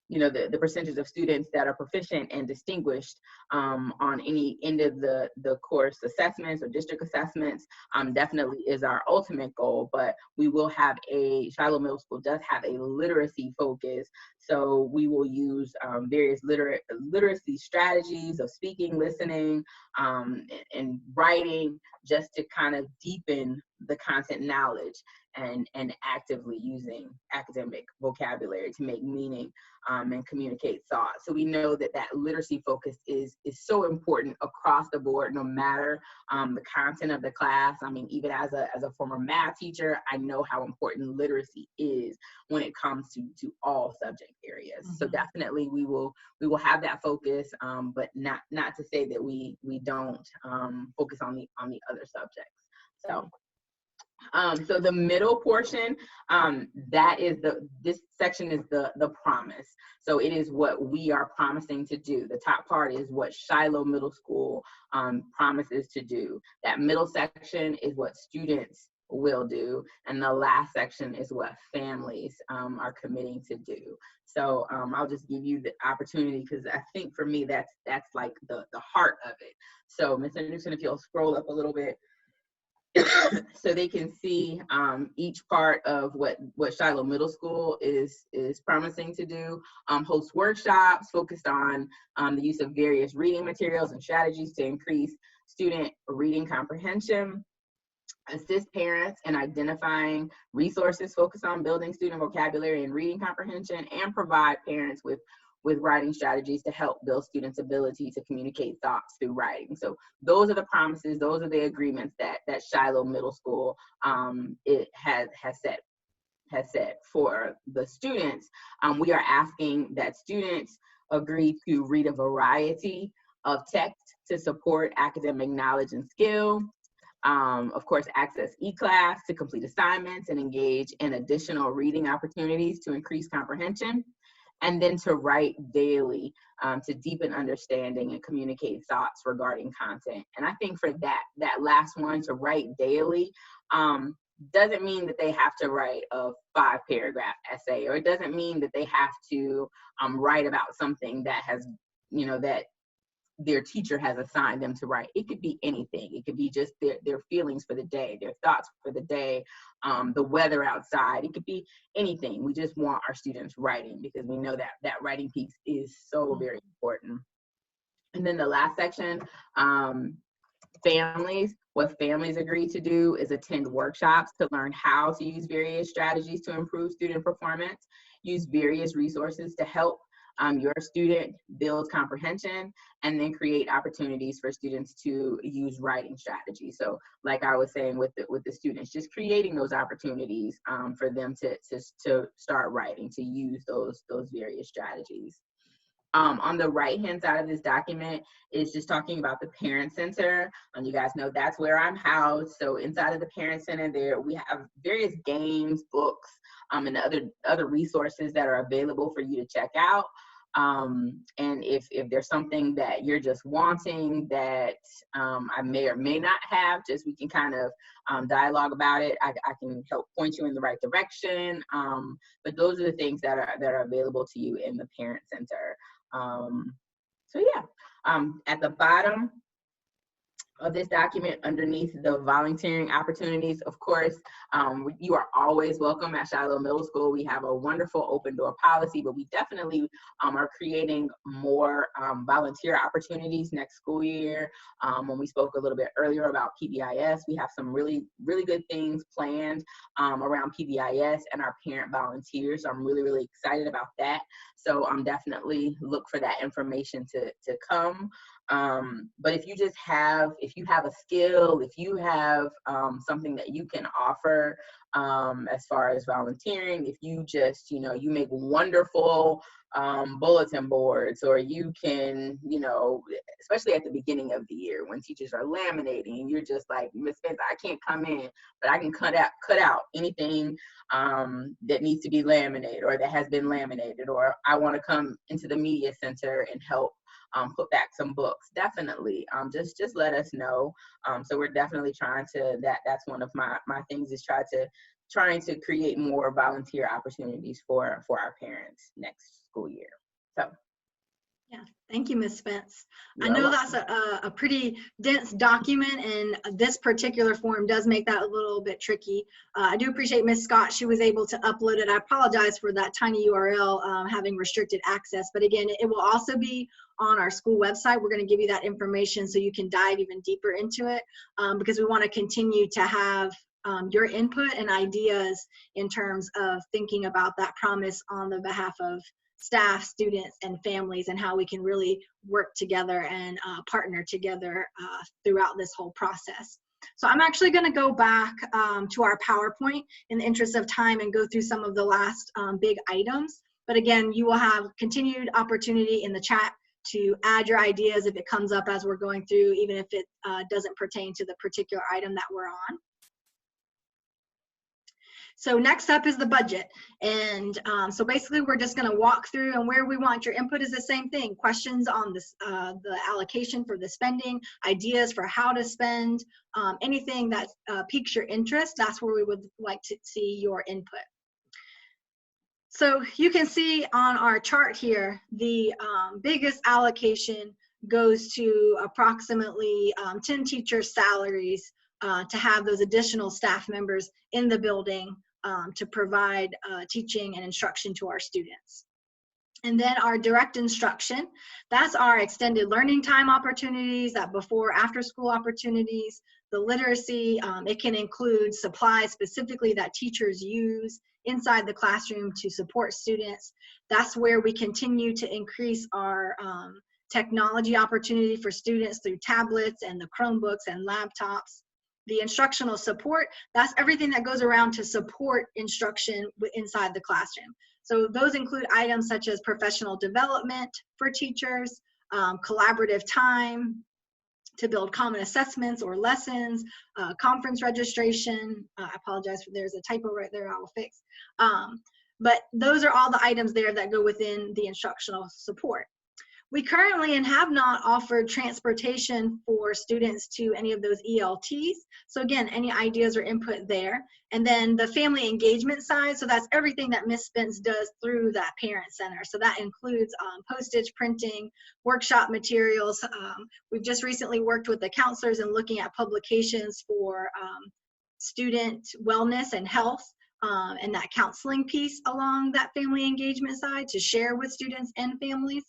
you know, the percentage of students that are proficient and distinguished on any end of the course assessments or district assessments definitely is our ultimate goal. But we will have Shiloh Middle School does have a literacy focus. So we will use various literacy strategies of speaking, listening, and writing, just to kind of deepen the content knowledge and actively using academic vocabulary to make meaning and communicate thought. So we know that literacy focus is so important across the board, no matter the content of the class. I mean, even as a former math teacher, I know how important literacy is when it comes to all subject areas. So definitely we will have that focus, but not to say that we don't focus on the other subjects. So so the middle portion, this section is the promise. So it is what we are promising to do. The top part is what Shiloh Middle School promises to do. That middle section is what students will do, and the last section is what families are committing to do. So I'll just give you the opportunity, because I think for me that's like the heart of it. So Ms. Anderson, if you'll scroll up a little bit, so they can see each part of what Shiloh Middle School is promising to do. Host workshops focused on the use of various reading materials and strategies to increase student reading comprehension. Assist parents in identifying resources focused on building student vocabulary and reading comprehension, and provide parents with writing strategies to help build students' ability to communicate thoughts through writing. So those are the promises, those are the agreements that Shiloh Middle School it has set for the students. We are asking that students agree to read a variety of text to support academic knowledge and skill. Of course, access eClass to complete assignments and engage in additional reading opportunities to increase comprehension. And then to write daily to deepen understanding and communicate thoughts regarding content. And I think for that last one, to write daily, doesn't mean that they have to write a 5-paragraph essay, or it doesn't mean that they have to write about something that has, you know, that their teacher has assigned them to write. It could be anything. It could be just their feelings for the day, their thoughts for the day, the weather outside. It could be anything. We just want our students writing, because we know that writing piece is so very important. And then the last section what families agree to do is attend workshops to learn how to use various strategies to improve student performance, use various resources to help your student build comprehension, and then create opportunities for students to use writing strategies. So like I was saying with the students, just creating those opportunities for them to start writing, to use those various strategies. On the right-hand side of this document is just talking about the Parent Center. You guys know that's where I'm housed. So inside of the Parent Center there, we have various games, books, and other resources that are available for you to check out. And if there's something that you're just wanting that I may or may not have, just we can kind of dialogue about it. I can help point you in the right direction. But those are the things that are available to you in the Parent Center. So yeah, at the bottom of this document, underneath the volunteering opportunities, of course, you are always welcome at Shiloh Middle School. We have a wonderful open door policy, but we definitely are creating more volunteer opportunities next school year. When we spoke a little bit earlier about PBIS, we have some really good things planned around PBIS and our parent volunteers. So I'm really excited about that. So definitely look for that information to come. But if you have a skill, if you have something that you can offer as far as volunteering, if you just, you make wonderful bulletin boards, or you can, especially at the beginning of the year when teachers are laminating and you're just like, Ms. Spence, I can't come in, but I can cut out anything that needs to be laminated or that has been laminated, or I want to come into the media center and help put back some books. Definitely, just let us know. So we're definitely trying to, that's one of my things, is trying to create more volunteer opportunities for our parents next school year. So yeah, thank you, Ms. Spence. I you're know welcome. that's a pretty dense document, and this particular form does make that a little bit tricky. I do appreciate Ms. Scott. She was able to upload it. I apologize for that tiny URL having restricted access, but again, it will also be on our school website. We're going to give you that information so you can dive even deeper into it, because we want to continue to have your input and ideas in terms of thinking about that promise on the behalf of staff, students, and families, and how we can really work together and partner together throughout this whole process. So I'm actually going to go back to our PowerPoint in the interest of time and go through some of the last big items. But again, you will have continued opportunity in the chat to add your ideas if it comes up as we're going through, even if it doesn't pertain to the particular item that we're on. So next up is the budget. And so basically we're just going to walk through, and where we want your input is the same thing. Questions on this, the allocation for the spending, ideas for how to spend, anything that piques your interest, that's where we would like to see your input. So you can see on our chart here, the biggest allocation goes to approximately 10 teacher salaries to have those additional staff members in the building to provide teaching and instruction to our students. And then our direct instruction, that's our extended learning time opportunities, that before after school opportunities, the literacy, it can include supplies specifically that teachers use inside the classroom to support students. That's where we continue to increase our technology opportunity for students through tablets and the Chromebooks and laptops. The instructional support, that's everything that goes around to support instruction inside the classroom. So those include items such as professional development for teachers, collaborative time to build common assessments or lessons, conference registration. I apologize for there's a typo right there I will fix. But those are all the items there that go within the instructional support. We currently and have not offered transportation for students to any of those ELTs. So again, any ideas or input there. And then the family engagement side, so that's everything that Ms. Spence does through that parent center. So that includes postage, printing, workshop materials. We've just recently worked with the counselors in looking at publications for student wellness and health. And that counseling piece along that family engagement side to share with students and families.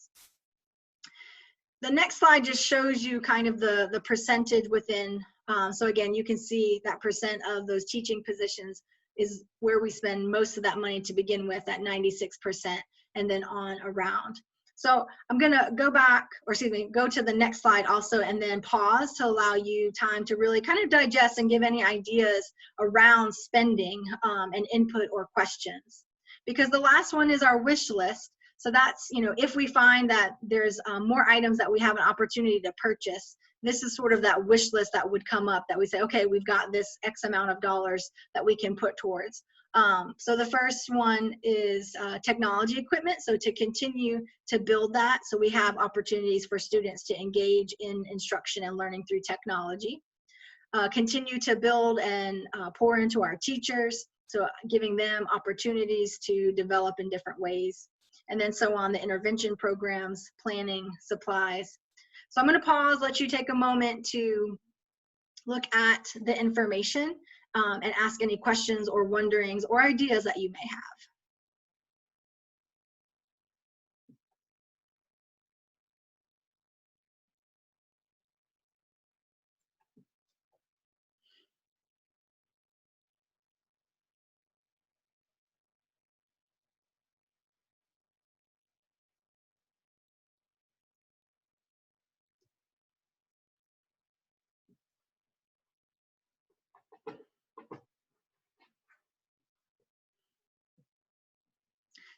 The next slide just shows you kind of the percentage within. So again, you can see that percent of those teaching positions is where we spend most of that money to begin with, at 96%, and then on around. So I'm gonna go back, or excuse me, go to the next slide also, and then pause to allow you time to really kind of digest and give any ideas around spending and input or questions. Because the last one is our wish list. So that's, you know, if we find that there's more items that we have an opportunity to purchase, this is sort of that wish list that would come up, that we say, okay, we've got this X amount of dollars that we can put towards. So the first one is technology equipment. So to continue to build that, so we have opportunities for students to engage in instruction and learning through technology. Continue to build and pour into our teachers, so giving them opportunities to develop in different ways. And then so on, the intervention programs, planning, supplies. So I'm going to pause, let you take a moment to look at the information and ask any questions or wonderings or ideas that you may have.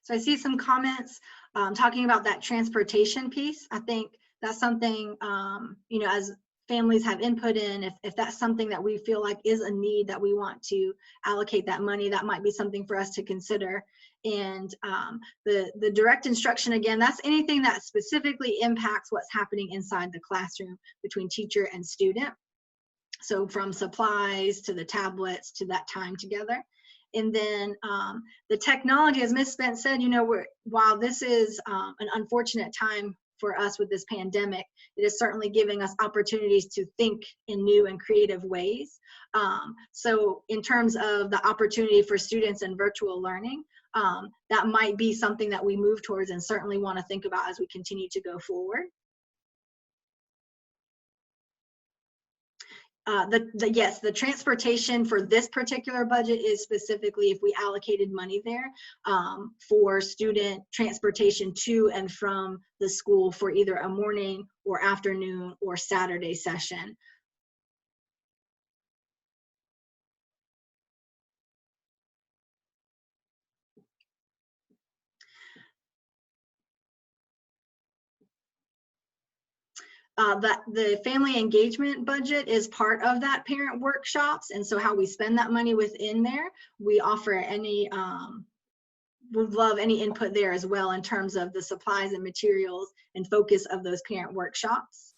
So I see some comments talking about that transportation piece. I think that's something, you know, as families have input in, if that's something that we feel like is a need that we want to allocate that money, that might be something for us to consider. And the direct instruction, again, that's anything that specifically impacts what's happening inside the classroom between teacher and student. So from supplies to the tablets to that time together. And then the technology, as Ms. Spence said, you know, while this is an unfortunate time for us with this pandemic, it is certainly giving us opportunities to think in new and creative ways. So in terms of the opportunity for students in virtual learning, that might be something that we move towards and certainly want to think about as we continue to go forward. Yes, the transportation for this particular budget is specifically if we allocated money there for student transportation to and from the school for either a morning or afternoon or Saturday session. That the family engagement budget is part of that parent workshops, and so how we spend that money within there, we offer any, would love any input there as well in terms of the supplies and materials and focus of those parent workshops.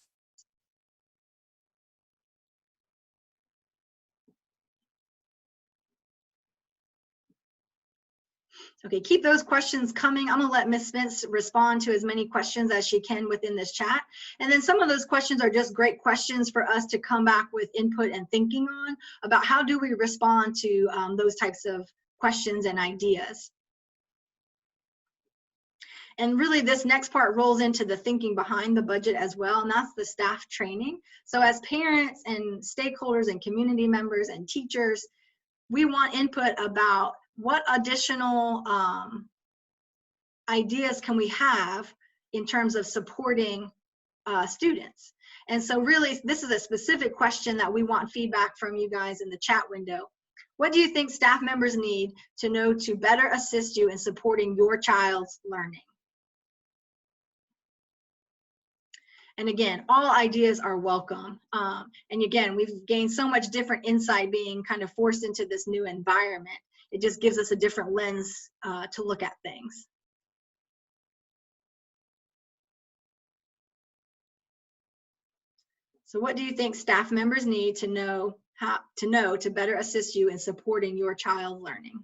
Okay, keep those questions coming. I'm gonna let Ms. Spence respond to as many questions as she can within this chat. And then some of those questions are just great questions for us to come back with input and thinking on about how do we respond to those types of questions and ideas. And really this next part rolls into the thinking behind the budget as well, and that's the staff training. So as parents and stakeholders and community members and teachers, we want input about what additional ideas can we have in terms of supporting students. And so really, this is a specific question that we want feedback from you guys in the chat window. What do you think staff members need to know to better assist you in supporting your child's learning? And again, all ideas are welcome. And again, we've gained so much different insight being kind of forced into this new environment. It just gives us a different lens to look at things. So what do you think staff members need to know to better assist you in supporting your child's learning?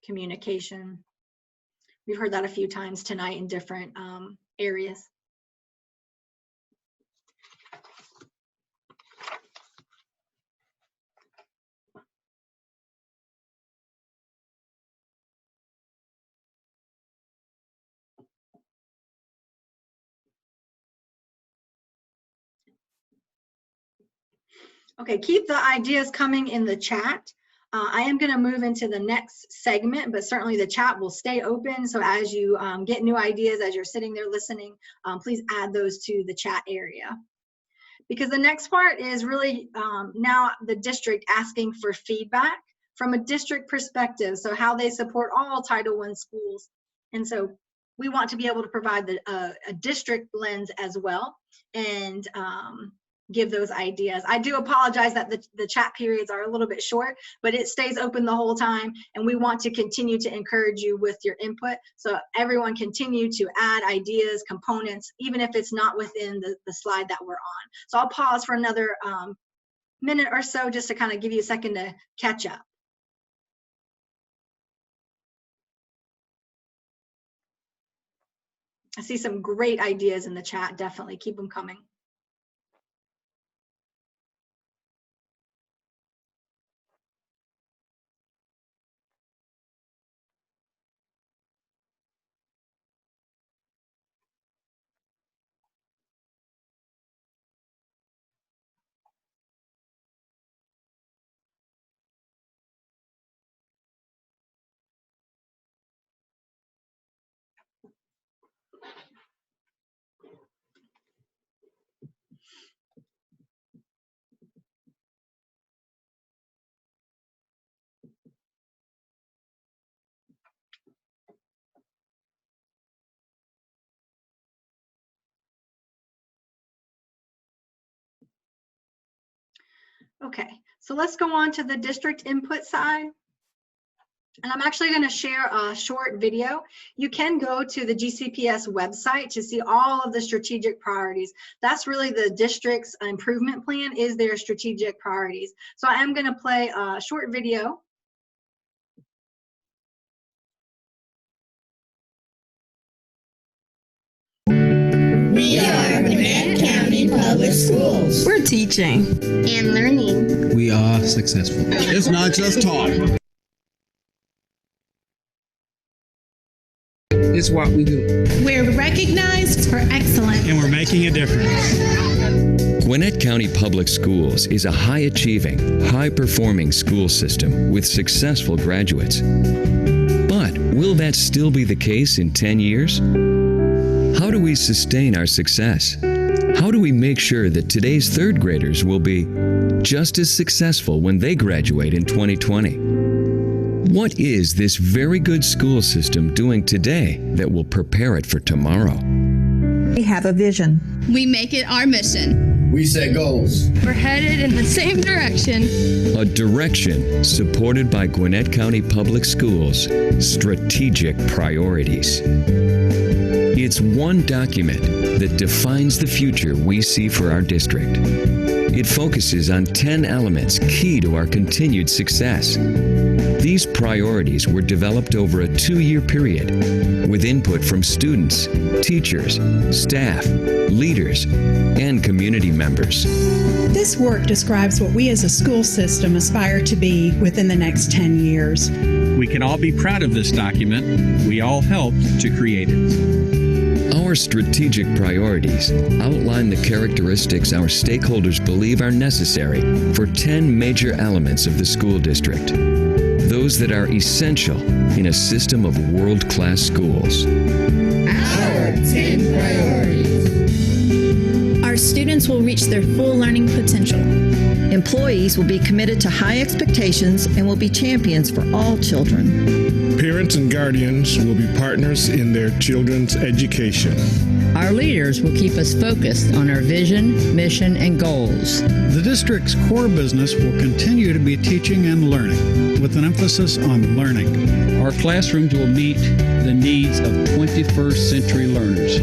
Communication. We've heard that a few times tonight in different areas. Okay, keep the ideas coming in the chat. I am going to move into the next segment, but certainly the chat will stay open. So as you get new ideas, as you're sitting there listening, please add those to the chat area. Because the next part is really now the district asking for feedback from a district perspective. So how they support all Title I schools. And so we want to be able to provide a district lens as well and give those ideas. I do apologize that the chat periods are a little bit short, but it stays open the whole time. And we want to continue to encourage you with your input. So everyone continue to add ideas, components, even if it's not within the slide that we're on. So I'll pause for another minute or so just to kind of give you a second to catch up. I see some great ideas in the chat. Definitely keep them coming. Okay, so let's go on to the district input side. And I'm actually going to share a short video. You can go to the GCPS website to see all of the strategic priorities. That's really the district's improvement plan, is their strategic priorities. So I am going to play a short video. We are Gwinnett County Public Schools. We're teaching And learning. We are successful. It's not just talk. It's what we do. We're recognized for excellence. And we're making a difference. Gwinnett County Public Schools is a high-achieving, high-performing school system with successful graduates. But will that still be the case in 10 years? How do we sustain our success? How do we make sure that today's third graders will be just as successful when they graduate in 2020? What is this very good school system doing today that will prepare it for tomorrow? We have a vision. We make it our mission. We set goals. We're headed in the same direction. A direction supported by Gwinnett County Public Schools' strategic priorities. It's one document that defines the future we see for our district. It focuses on 10 elements key to our continued success. These priorities were developed over a 2-year period with input from students, teachers, staff, leaders, and community members. This work describes what we as a school system aspire to be within the next 10 years. We can all be proud of this document. We all helped to create it. Our strategic priorities outline the characteristics our stakeholders believe are necessary for 10 major elements of the school district. Those that are essential in a system of world-class schools. Our 10 priorities. Our students will reach their full learning potential. Employees will be committed to high expectations and will be champions for all children. Parents and guardians will be partners in their children's education. Our leaders will keep us focused on our vision, mission, and goals. The district's core business will continue to be teaching and learning, with an emphasis on learning. Our classrooms will meet the needs of 21st century learners.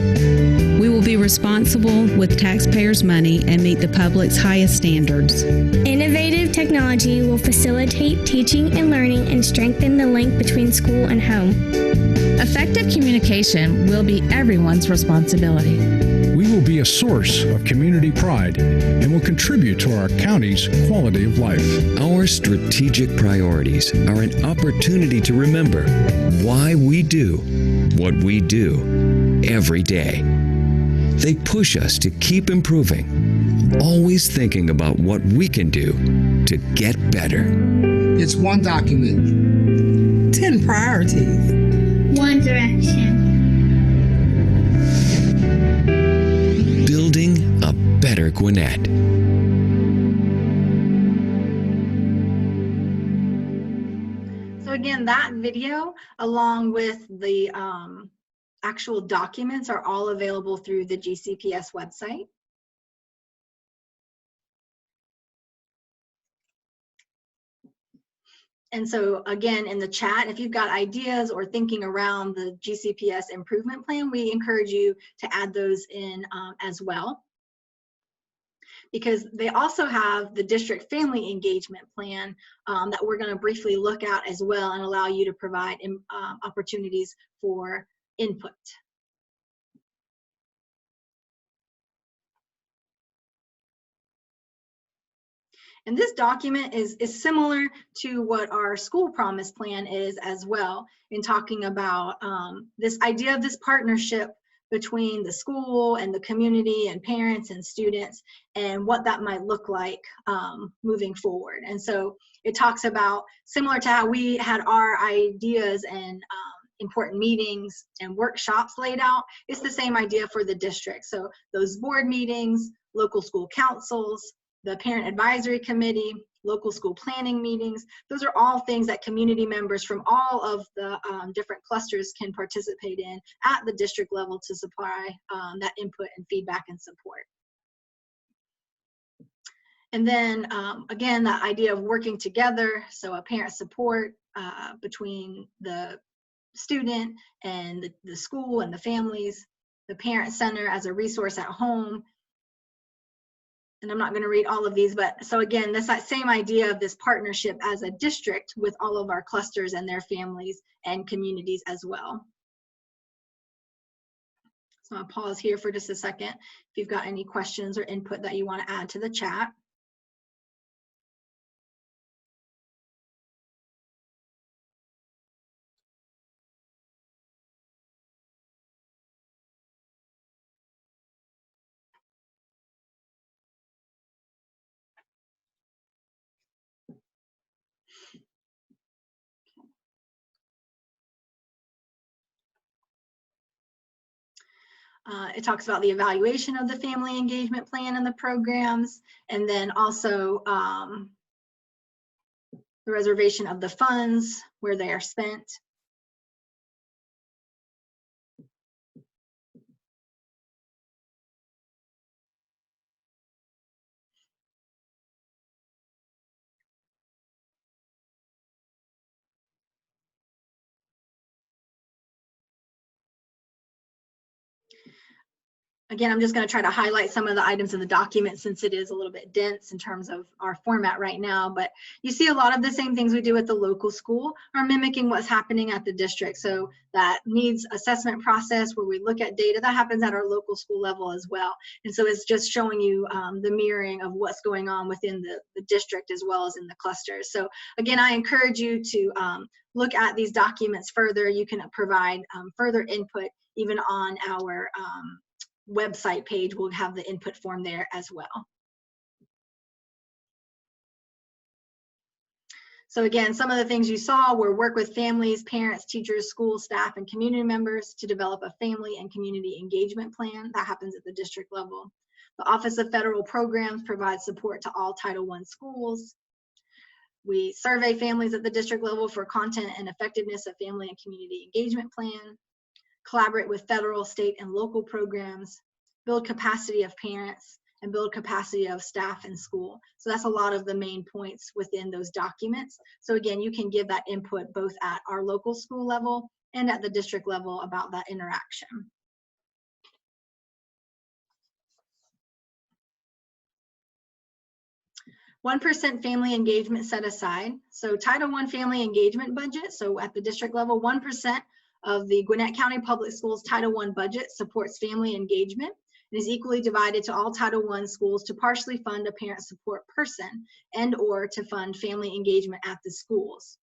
We will be responsible with taxpayers' money and meet the public's highest standards. Innovative technology will facilitate teaching and learning and strengthen the link between school and home. Effective communication will be everyone's responsibility. We will be a source of community pride and will contribute to our county's quality of life. Our strategic priorities are an opportunity to remember why we do what we do every day. They push us to keep improving, always thinking about what we can do to get better. It's one document. 10 priorities. One direction. Building a better Gwinnett. So again, that video along with the actual documents are all available through the GCPS website. And so again, in the chat, if you've got ideas or thinking around the GCPS improvement plan, we encourage you to add those in as well. Because they also have the district family engagement plan that we're going to briefly look at as well and allow you to provide opportunities for input. And this document is similar to what our school promise plan is as well, in talking about this idea of this partnership between the school and the community and parents and students and what that might look like moving forward. And so it talks about, similar to how we had our ideas and important meetings and workshops laid out, it's the same idea for the district. So those board meetings, local school councils, the parent advisory committee, local school planning meetings, those are all things that community members from all of the different clusters can participate in at the district level to supply that input and feedback and support. And then again, that idea of working together, so a parent support between the student and the school and the families, the parent center as a resource at home. And I'm not going to read all of these, but so again, that same idea of this partnership as a district with all of our clusters and their families and communities as well. So I'll pause here for just a second if you've got any questions or input that you want to add to the chat. It talks about the evaluation of the family engagement plan and the programs, and then also the reservation of the funds, where they are spent. Again, I'm just going to try to highlight some of the items in the document since it is a little bit dense in terms of our format right now, but you see a lot of the same things we do at the local school are mimicking what's happening at the district. So that needs assessment process where we look at data that happens at our local school level as well. And so it's just showing you the mirroring of what's going on within the district as well as in the clusters. So again, I encourage you to look at these documents further. You can provide further input even on our website page. We'll have the input form there as well. So again, some of the things you saw were work with families, parents, teachers, school staff, and community members to develop a family and community engagement plan. That happens at the district level. The Office of Federal Programs provides support to all Title I schools. We survey families at the district level for content and effectiveness of family and community engagement plan. Collaborate with federal, state, and local programs, build capacity of parents, and build capacity of staff and school. So that's a lot of the main points within those documents. So again, you can give that input both at our local school level and at the district level about that interaction. 1% family engagement set aside. So Title I family engagement budget, so at the district level, 1% of the Gwinnett County Public Schools Title I budget supports family engagement and is equally divided to all Title I schools to partially fund a parent support person and or to fund family engagement at the schools.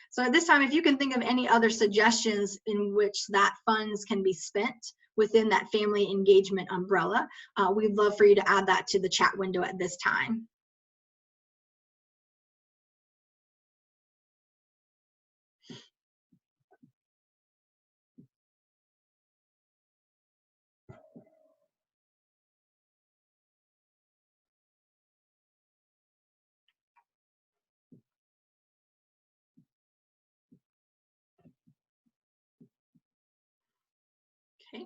So at this time, if you can think of any other suggestions in which that funds can be spent, within that family engagement umbrella. We'd love for you to add that to the chat window at this time. Okay.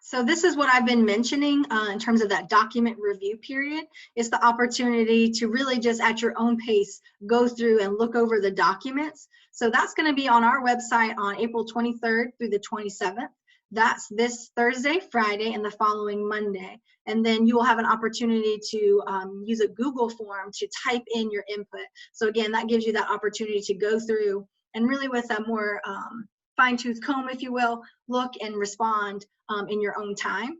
So this is what I've been mentioning in terms of that document review period. It's the opportunity to really just at your own pace go through and look over the documents. So that's going to be on our website on April 23rd through the 27th. That's this Thursday, Friday, and the following Monday. And then you will have an opportunity to use a Google form to type in your input. So again, that gives you that opportunity to go through and really with a more fine-tooth comb, if you will, look and respond in your own time.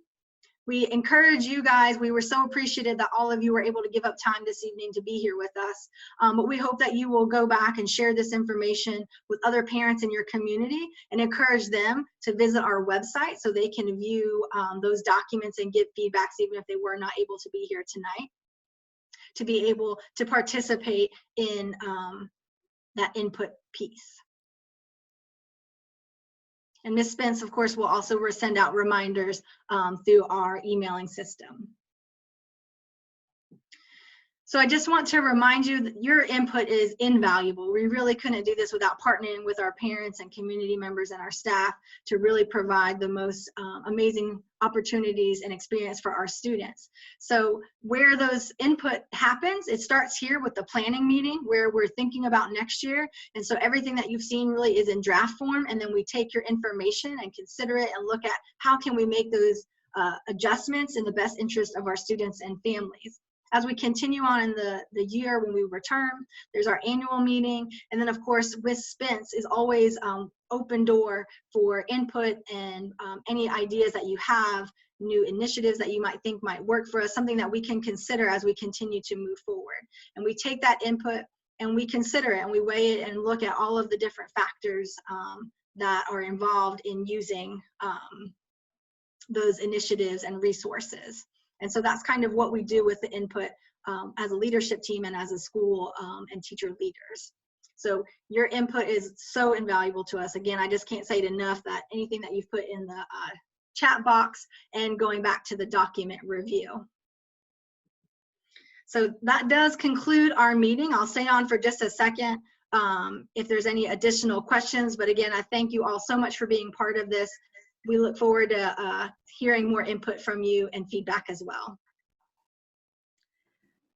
We encourage you guys. We were so appreciative that all of you were able to give up time this evening to be here with us. But we hope that you will go back and share this information with other parents in your community and encourage them to visit our website so they can view those documents and give feedbacks even if they were not able to be here tonight, to be able to participate in that input piece. And Ms. Spence, of course, will also send out reminders through our emailing system. So I just want to remind you that your input is invaluable. We really couldn't do this without partnering with our parents and community members and our staff to really provide the most amazing opportunities and experience for our students. So where those input happens, it starts here with the planning meeting where we're thinking about next year. And so everything that you've seen really is in draft form, and then we take your information and consider it and look at how can we make those adjustments in the best interest of our students and families. As we continue on in the year when we return, there's our annual meeting. And then of course, with Spence is always open door for input and any ideas that you have, new initiatives that you might think might work for us, something that we can consider as we continue to move forward. And we take that input and we consider it and we weigh it and look at all of the different factors that are involved in using those initiatives and resources. And so that's kind of what we do with the input as a leadership team and as a school and teacher leaders. So your input is so invaluable to us. Again, I just can't say it enough that anything that you've put in the chat box and going back to the document review. So that does conclude our meeting. I'll stay on for just a second if there's any additional questions. But again, I thank you all so much for being part of this. We look forward to hearing more input from you and feedback as well.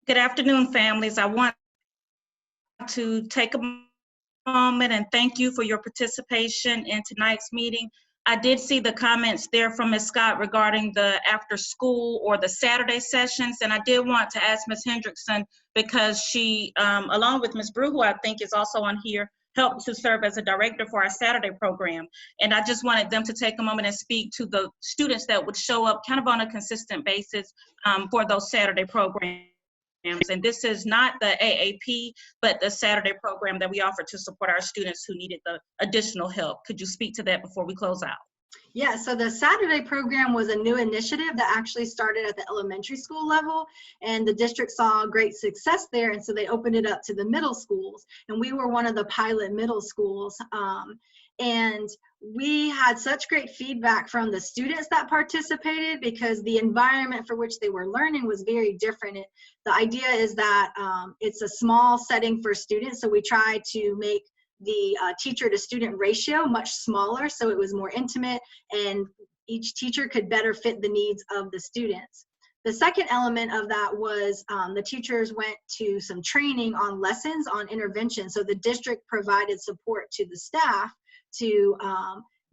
Good afternoon, families. I want to take a moment and thank you for your participation in tonight's meeting. I did see the comments there from Ms. Scott regarding the after school or the Saturday sessions, and I did want to ask Ms. Hendrickson, because she, along with Ms. Brew, who I think is also on here, helped to serve as a director for our Saturday program. And I just wanted them to take a moment and speak to the students that would show up kind of on a consistent basis for those Saturday programs. And this is not the AAP, but the Saturday program that we offer to support our students who needed the additional help. Could you speak to that before we close out? Yeah, so the Saturday program was a new initiative that actually started at the elementary school level, and the district saw great success there, and so they opened it up to the middle schools, and we were one of the pilot middle schools. And we had such great feedback from the students that participated because the environment for which they were learning was very different. The idea is that it's a small setting for students, so we try to make the teacher to student ratio much smaller so it was more intimate and each teacher could better fit the needs of the students. The second element of that was the teachers went to some training on lessons on intervention. So the district provided support to the staff to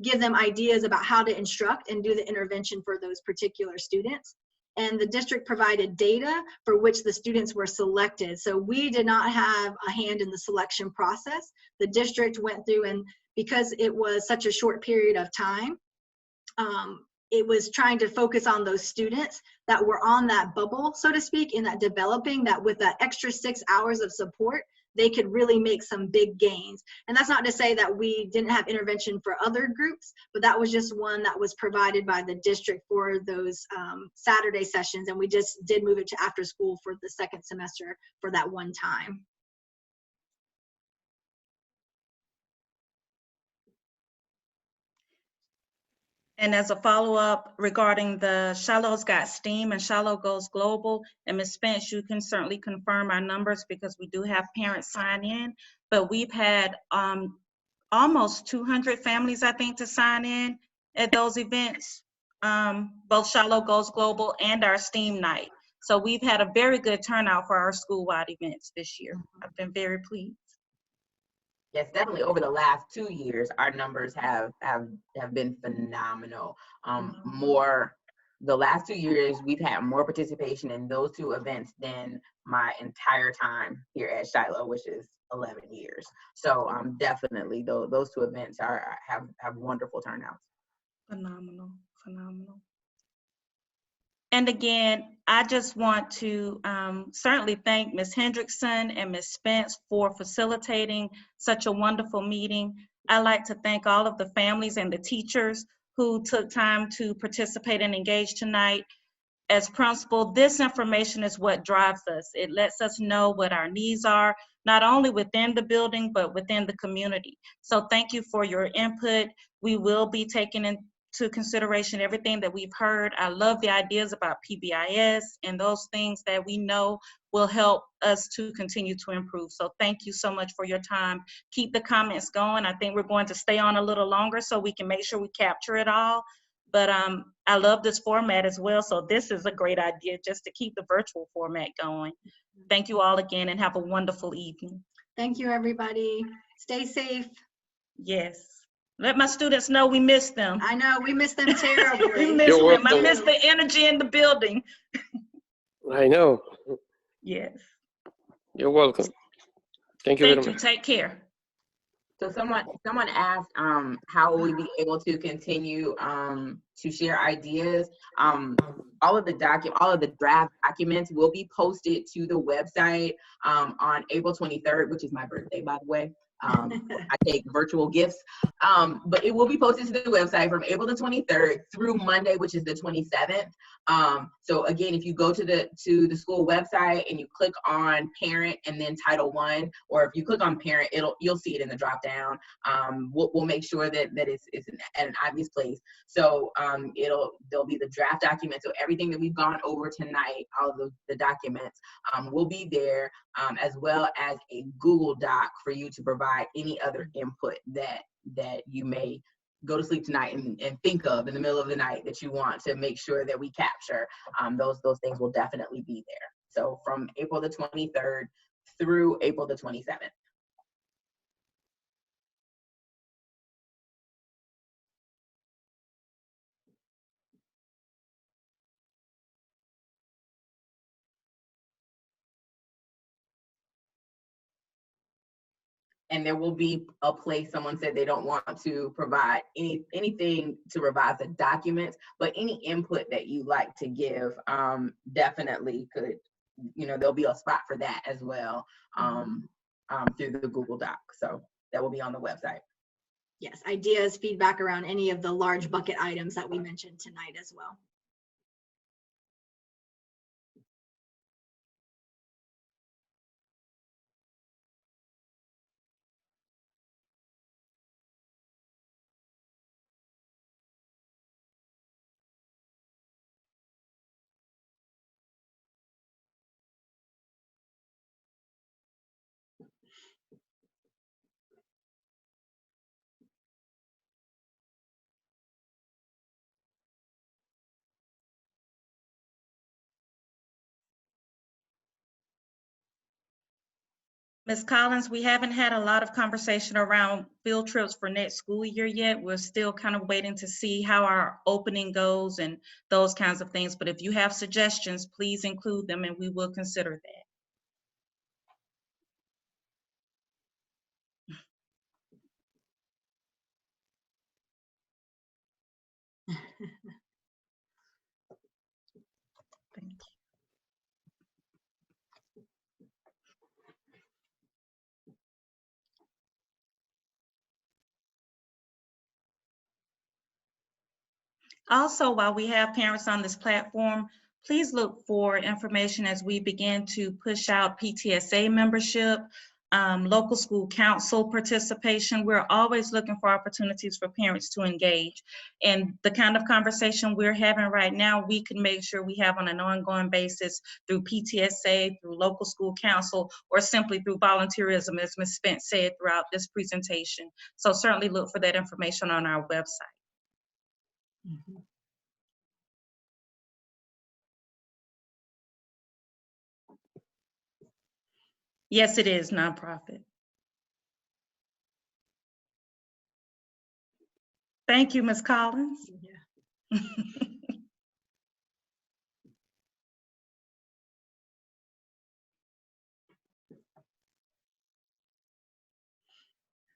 give them ideas about how to instruct and do the intervention for those particular students. And the district provided data for which the students were selected. So we did not have a hand in the selection process. The district went through, and because it was such a short period of time, it was trying to focus on those students that were on that bubble, so to speak, in that developing, that with that extra 6 hours of support, they could really make some big gains. And that's not to say that we didn't have intervention for other groups, but that was just one that was provided by the district for those Saturday sessions. And we just did move it to after school for the second semester for that one time. And as a follow-up regarding the Shiloh's Got STEAM and Shiloh Goes Global, and Ms. Spence, you can certainly confirm our numbers because we do have parents sign in, but we've had almost 200 families, I think, to sign in at those events, both Shiloh Goes Global and our STEAM night. So we've had a very good turnout for our school-wide events this year. I've been very pleased. Yes, definitely over the last 2 years, our numbers have been phenomenal. The last 2 years, we've had more participation in those two events than my entire time here at Shiloh, which is 11 years. So definitely those two events have wonderful turnouts. Phenomenal, phenomenal. And again, I just want to certainly thank Ms. Hendrickson and Ms. Spence for facilitating such a wonderful meeting. I'd like to thank all of the families and the teachers who took time to participate and engage tonight. As principal, this information is what drives us. It lets us know what our needs are, not only within the building, but within the community. So thank you for your input. We will be taking into consideration everything that we've heard. I love the ideas about PBIS and those things that we know will help us to continue to improve. So thank you so much for your time. Keep the comments going. I think we're going to stay on a little longer so we can make sure we capture it all. But I love this format as well. So this is a great idea just to keep the virtual format going. Thank you all again and have a wonderful evening. Thank you, everybody. Stay safe. Yes. Let my students know we miss them. I know, we miss them terribly. We miss them. I miss the energy in the building. I know. Yes. You're welcome. Thank you very much. Take care. So someone asked, how will we be able to continue to share ideas? All of the draft documents will be posted to the website on April 23rd, which is my birthday, by the way. I take virtual gifts, but it will be posted to the website from April the 23rd through Monday, which is the 27th. So again, if you go to the school website and you click on parent and then Title I, or if you click on parent, you'll see it in the drop down. We'll make sure that it's at an obvious place. So there'll be the draft document. So everything that we've gone over tonight, all of the documents will be there, as well as a Google Doc for you to provide any other input that you may go to sleep tonight and think of in the middle of the night that you want to make sure that we capture. Those things will definitely be there. So from April the 23rd through April the 27th. And there will be a place, someone said they don't want to provide anything to revise the documents, but any input that you like to give, definitely could, there'll be a spot for that as well, through the Google Doc. So that will be on the website. Yes, ideas, feedback around any of the large bucket items that we mentioned tonight as well. Ms. Collins, we haven't had a lot of conversation around field trips for next school year yet. We're still kind of waiting to see how our opening goes and those kinds of things. But if you have suggestions, please include them and we will consider that. Thank you. Also, while we have parents on this platform, please look for information as we begin to push out PTSA membership, local school council participation. We're always looking for opportunities for parents to engage. And the kind of conversation we're having right now, we can make sure we have on an ongoing basis through PTSA, through local school council, or simply through volunteerism, as Ms. Spence said throughout this presentation. So certainly look for that information on our website. Mm-hmm. Yes, it is nonprofit. Thank you, Ms. Collins. Yeah.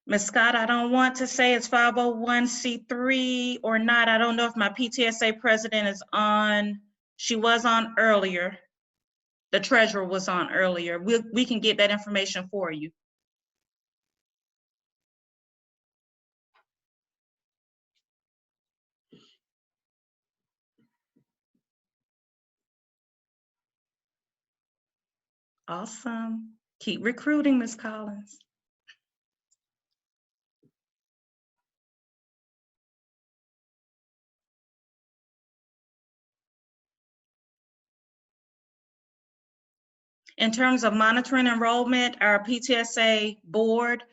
Ms. Scott, I don't want to say it's 501c3 or not. I don't know if my PTSA president is on. She was on earlier. The treasurer was on earlier. We can get that information for you. Awesome. Keep recruiting, Ms. Collins. In terms of monitoring enrollment, our PTSA board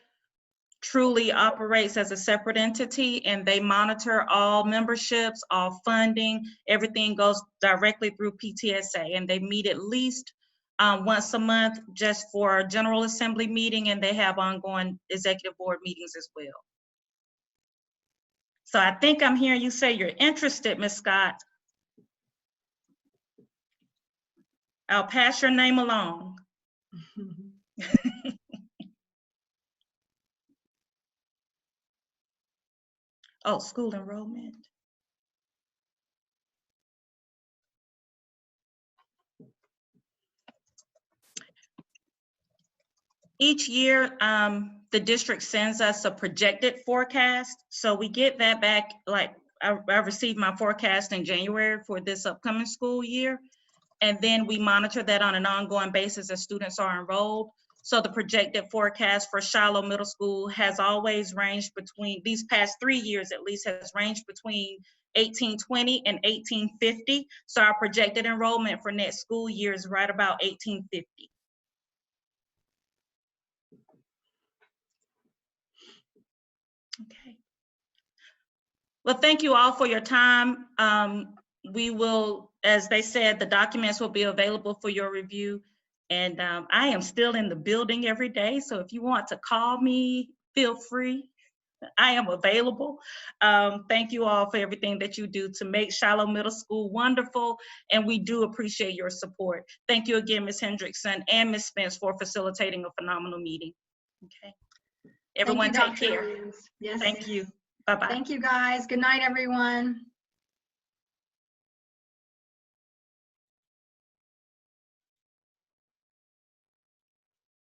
truly operates as a separate entity, and they monitor all memberships, all funding, everything goes directly through PTSA, and they meet at least once a month just for a general assembly meeting, and they have ongoing executive board meetings as well. So I think I'm hearing you say you're interested, Ms. Scott. I'll pass your name along. Oh, school enrollment. Each year, the district sends us a projected forecast. So we get that back, like I received my forecast in January for this upcoming school year. And then we monitor that on an ongoing basis as students are enrolled. So the projected forecast for Shiloh Middle School has always ranged between, these past 3 years at least, has ranged between 1820 and 1850. So our projected enrollment for next school year is right about 1850. Okay. Well, thank you all for your time. We will, as they said, the documents will be available for your review. And I am still in the building every day. So if you want to call me, feel free. I am available. Thank you all for everything that you do to make Shiloh Middle School wonderful. And we do appreciate your support. Thank you again, Ms. Hendrickson and Ms. Spence for facilitating a phenomenal meeting. Okay. Everyone take care. Yes. Thank you. Bye-bye. Thank you, guys. Good night, everyone.